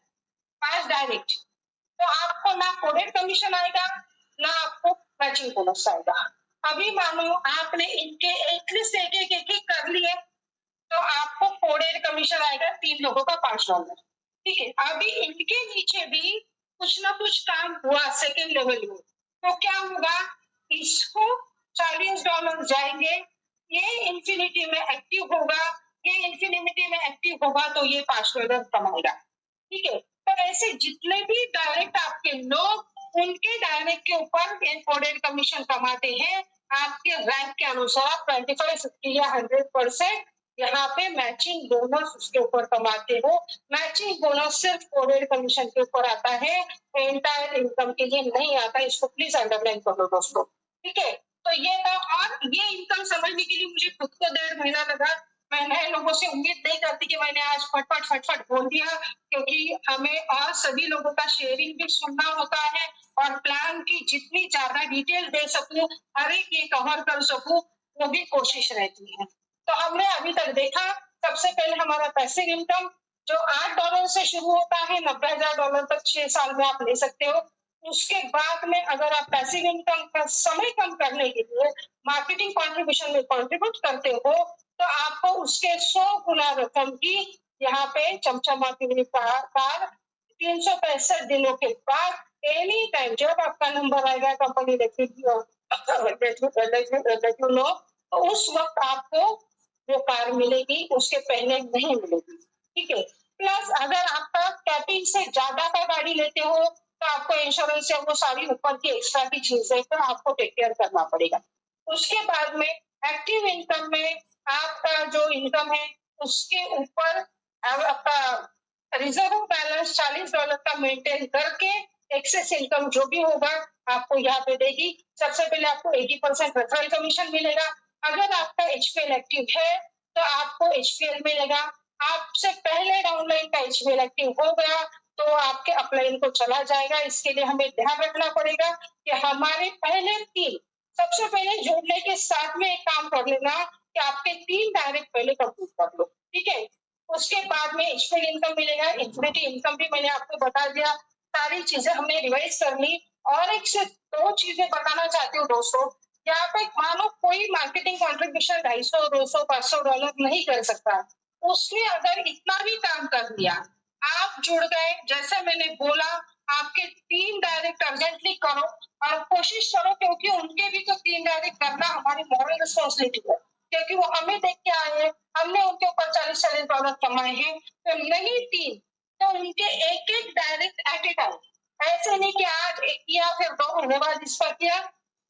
5 डायरेक्ट, तो आपको ना कोडेड कमीशन आएगा ना आपको मैचिंग बोनस आएगा। अभी मानो आपने इनके एटलीस्ट एक कर लिए तो आपको कोडेड कमीशन आएगा 3 लोगों का $5। ठीक है, अभी इनके नीचे भी कुछ ना कुछ काम हुआ सेकेंड लेवल में, तो क्या होगा, इसको $40 जाएंगे, ये इंफिनिटी में एक्टिव होगा, ये इंफिनिटी में एक्टिव होगा तो ये $5 कमाएगा। ठीक है, तो ऐसे जितने भी डायरेक्ट आपके लोग उनके डायरेक्ट के ऊपर कोडेड कमीशन कमाते हैं, आपके रैंक के अनुसार 25, 50 या 100% यहाँ पे मैचिंग बोनस उसके ऊपर कमाते हो। मैचिंग बोनस सिर्फ कोडेड कमीशन के ऊपर आता है, एंटायर इनकम के लिए नहीं आता। इसको प्लीज अंडरलाइन कर लो दोस्तों। ठीक है, तो ये था, और ये इनकम समझने के लिए मुझे खुद को 1.5 महीना लगा। मैं नए लोगों से उम्मीद नहीं करती कि मैंने आज फटफट बोल दिया, क्योंकि हमें और सभी लोगों का शेयरिंग भी सुनना होता है और प्लान की जितनी ज्यादा डिटेल दे सकूं, हर एक ये कवर कर सकूं, वो भी कोशिश रहती है। तो हमने अभी तक देखा, सबसे पहले हमारा पैसिव इनकम जो $8 से शुरू होता है, $90,000 तक 6 साल में आप ले सकते हो। उसके बाद में अगर आप पैसिव इनकम का समय कम करने के लिए मार्केटिंग कॉन्ट्रीब्यूशन में कॉन्ट्रीब्यूट करते हो तो आपको उसके 100 गुना रकम की यहाँ पे चमचमाती हुई कार 365 दिनों के बाद एनी टाइम जब आपका नंबर आएगा कंपनी लो, तो उस वक्त आपको वो कार मिलेगी, उसके पहले नहीं मिलेगी। ठीक है, प्लस अगर आपका कैपिंग से ज्यादा का गाड़ी लेते हो तो आपको इंश्योरेंस से वो सारी ऊपर की एक्स्ट्रा की चीजें तो आपको टेक केयर करना पड़ेगा। उसके बाद में एक्टिव इनकम में आपका जो इनकम है उसके ऊपर आपका रिजर्व बैलेंस $40 का मेंटेन करके एक्सेस इनकम जो भी होगा आपको यहाँ पे देगी। सबसे पहले आपको 80% रेफरल कमीशन मिलेगा। अगर आपका एचपीएल एक्टिव है तो आपको एचपीएल मिलेगा। आपसे पहले डाउनलाइन का एचपीएल एक्टिव हो गया तो आपके अपलाइन को चला जाएगा। इसके लिए हमें ध्यान रखना पड़ेगा कि हमारे पहले 3 सबसे पहले जोड़ने के साथ में एक काम कर लेना कि आपके 3 डायरेक्ट पहले कंप्लीट कर लो। ठीक है, उसके बाद में एचपीएल इनकम मिलेगा, इक्विटी इनकम भी मैंने आपको बता दिया। सारी चीजें हमने रिवाइज कर ली। और एक से 2 चीजें बताना चाहती हूँ दोस्तों। यहाँ पे मानो कोई मार्केटिंग कॉन्ट्रीब्यूशन $250, $200, $500 नहीं कर सकता, उसने अगर इतना भी काम कर दिया, आप जुड़ गए, जैसे मैंने बोला आपके 3 डायरेक्ट अर्जेंटली करो और कोशिश करो, क्योंकि उनके भी तो 3 डायरेक्ट करना हमारी मॉरल रिस्पॉन्सिबिलिटी है, क्योंकि वो हमें देख के आए हैं, हमने उनके ऊपर $40 कमाए हैं, तो नहीं 3 तो उनके एक डायरेक्ट एट ए टाइम, ऐसे नहीं कि आज एक किया फिर 2 महीने बाद इस पर किया,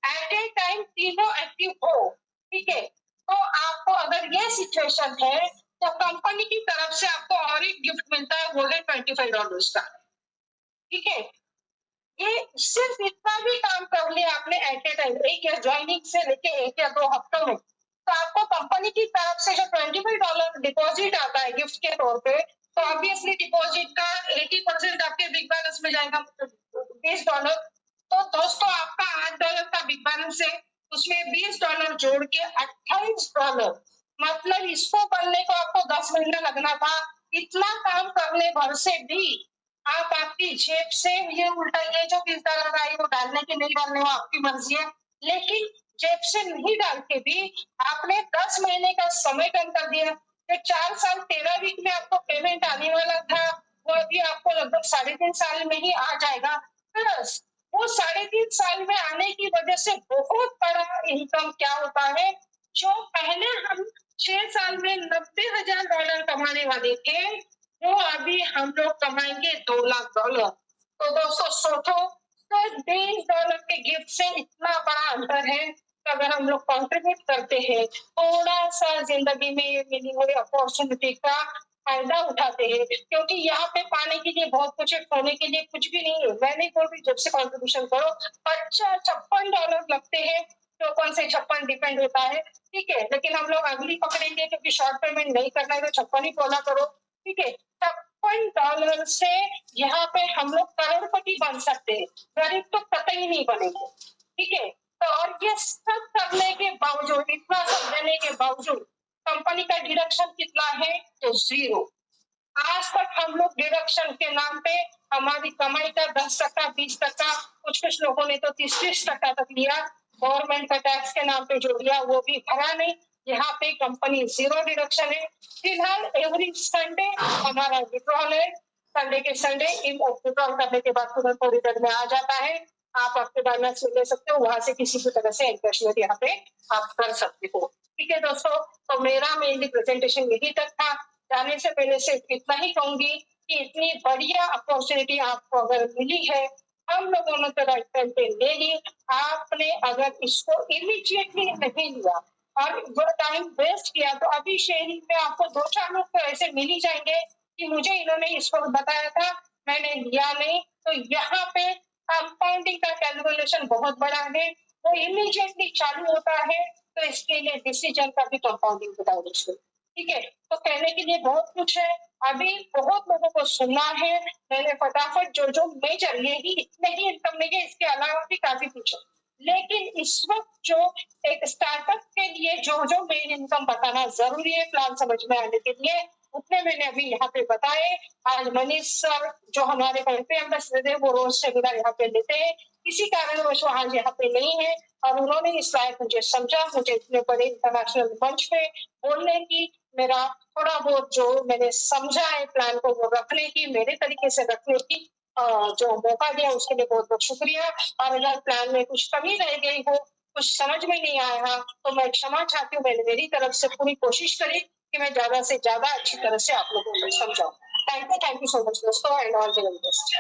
एट ए टाइम तीनों एक्टिव हो। ठीक है, तो आपको अगर ये सिचुएशन है तो कंपनी की तरफ से आपको और एक गिफ्ट मिलता है, वो है $25 का। ठीक है, ये सिर्फ इतना भी काम कर लिया आपने एट ए टाइम, एक या ज्वाइनिंग से लेके 1 या 2 हफ्तों में, तो आपको कंपनी की तरफ से जो $25 डिपॉजिट आता है गिफ्ट के तौर पे, तो ऑब्वियसली डिपॉजिट का 80% आपके बिग बैलेंस में जाएगा, $20। तो दोस्तों आपका $8 का बिग बैलेंस है, उसमें $20 जोड़ के $28, मतलब इसको करने को आपको 10 महीना लगना था। इतना काम करने भर से भी आप आपकी जेब से ये उल्टा ये जो $20 आई वो डालने के नहीं डालने वो आपकी मर्जी है, लेकिन जेब से नहीं डाल के भी आपने 10 महीने का समय कम कर दिया। जो 4 साल 13 वीक में आपको पेमेंट आने वाला था वो अभी आपको लगभग 3.5 साल में ही आ जाएगा। प्लस वो 3.5 साल में आने की वजह से बहुत बड़ा इनकम क्या होता है, जो पहले हम 6 साल में $90,000 कमाने वाले थे वो अभी हम लोग कमाएंगे $2 लाख। तो दोस्तों सोचो, तो $20 के गिफ्ट से इतना बड़ा अंतर है। तो अगर हम लोग कॉन्ट्रीब्यूट करते हैं, थोड़ा सा जिंदगी में मिली हुई अपॉर्चुनिटी का फायदा उठाते हैं, क्योंकि यहाँ पे पाने के लिए बहुत कुछ है, खोने के लिए कुछ भी नहीं है। मैं नहीं बोल रही जब से कॉन्ट्रीब्यूशन करो, अच्छा $56 लगते हैं, टोकन से 56 डिपेंड होता है। ठीक है, लेकिन हम लोग अगली पकड़ेंगे क्योंकि शॉर्ट पेमेंट नहीं करना है तो 56 ही बोला करो। ठीक है, $56 डॉलर से यहाँ पे हम लोग करोड़पति बन सकते हैं, गरीब तो कतई नहीं बनेंगे। ठीक है, तो और ये सब करने के बावजूद, इतना सब देने के बावजूद कंपनी का डिडक्शन कितना है? तो 0। आज तक हम लोग डिडक्शन के नाम पे हमारी कमाई का 10%, 20%, कुछ लोगों ने तो 30-30% तक लिया। गवर्नमेंट का टैक्स के नाम पे जो लिया वो भी भरा नहीं। यहाँ पे कंपनी 0 डिडक्शन है। फिलहाल एवरी संडे हमारा विड्रॉल है। संडे के संडे विड्रॉल करने के बाद तुरंत थोड़ी देर में आ जाता है। आप अपने बैलेंस ले सकते हो, वहां से किसी भी तरह से इन्वेस्टमेंट यहाँ पे आप कर सकते हो। ठीक है दोस्तों, तो मेरा मेनली प्रेजेंटेशन यही तक था। जाने से पहले सिर्फ इतना ही कहूंगी कि इतनी बढ़िया अपॉर्चुनिटी आपको अगर मिली है, हम लोगों ने तो राइट टाइम पे ले ली। आपने अगर इसको इमीडिएटली नहीं लिया और वो टाइम वेस्ट किया तो अभी शेयरिंग में आपको 2-4 लोग तो ऐसे मिल ही जाएंगे कि मुझे इन्होंने इसको बताया था, मैंने लिया नहीं। तो यहाँ पे कंपाउंडिंग का कैलकुलेशन बहुत बड़ा है, वो इमीडिएटली चालू होता है। तो इसके लिए डिसीजन का भी कंपाउंडिंग बताओ। ठीक है, तो कहने के लिए बहुत कुछ है, अभी बहुत लोगों को सुनना है। मैंने फटाफट जो मेजर यही इतने ही इनकम नहीं है, इसके अलावा भी काफी कुछ है। लेकिन इस वक्त जो एक स्टार्टअप के लिए जो मेन इनकम बताना जरूरी है प्लान समझ में आने के लिए, उतने मैंने अभी यहाँ पे बताए। आज मनीष सर जो हमारे पे एम्बेसडर है, वो रोज सेमिनार यहाँ पे लेते हैं, किसी कारणवश वो आज यहाँ पे नहीं है और उन्होंने इस लायक मुझे समझा, मुझे इतने बड़े इंटरनेशनल मंच पे बोलने की, मेरा थोड़ा बहुत जो मैंने समझा है प्लान को वो रखने की, मेरे तरीके से रखने की जो मौका दिया उसके लिए बहुत बहुत शुक्रिया। और अगर प्लान में कुछ कमी रह गई हो, कुछ समझ में नहीं आया तो मैं क्षमा चाहती हूँ। मैंने मेरी तरफ से पूरी कोशिश करी कि मैं ज्यादा से ज्यादा अच्छी तरह से आप लोगों को समझाऊं। थैंक यू सो मच दोस्तों, एंड ऑल द बेस्ट।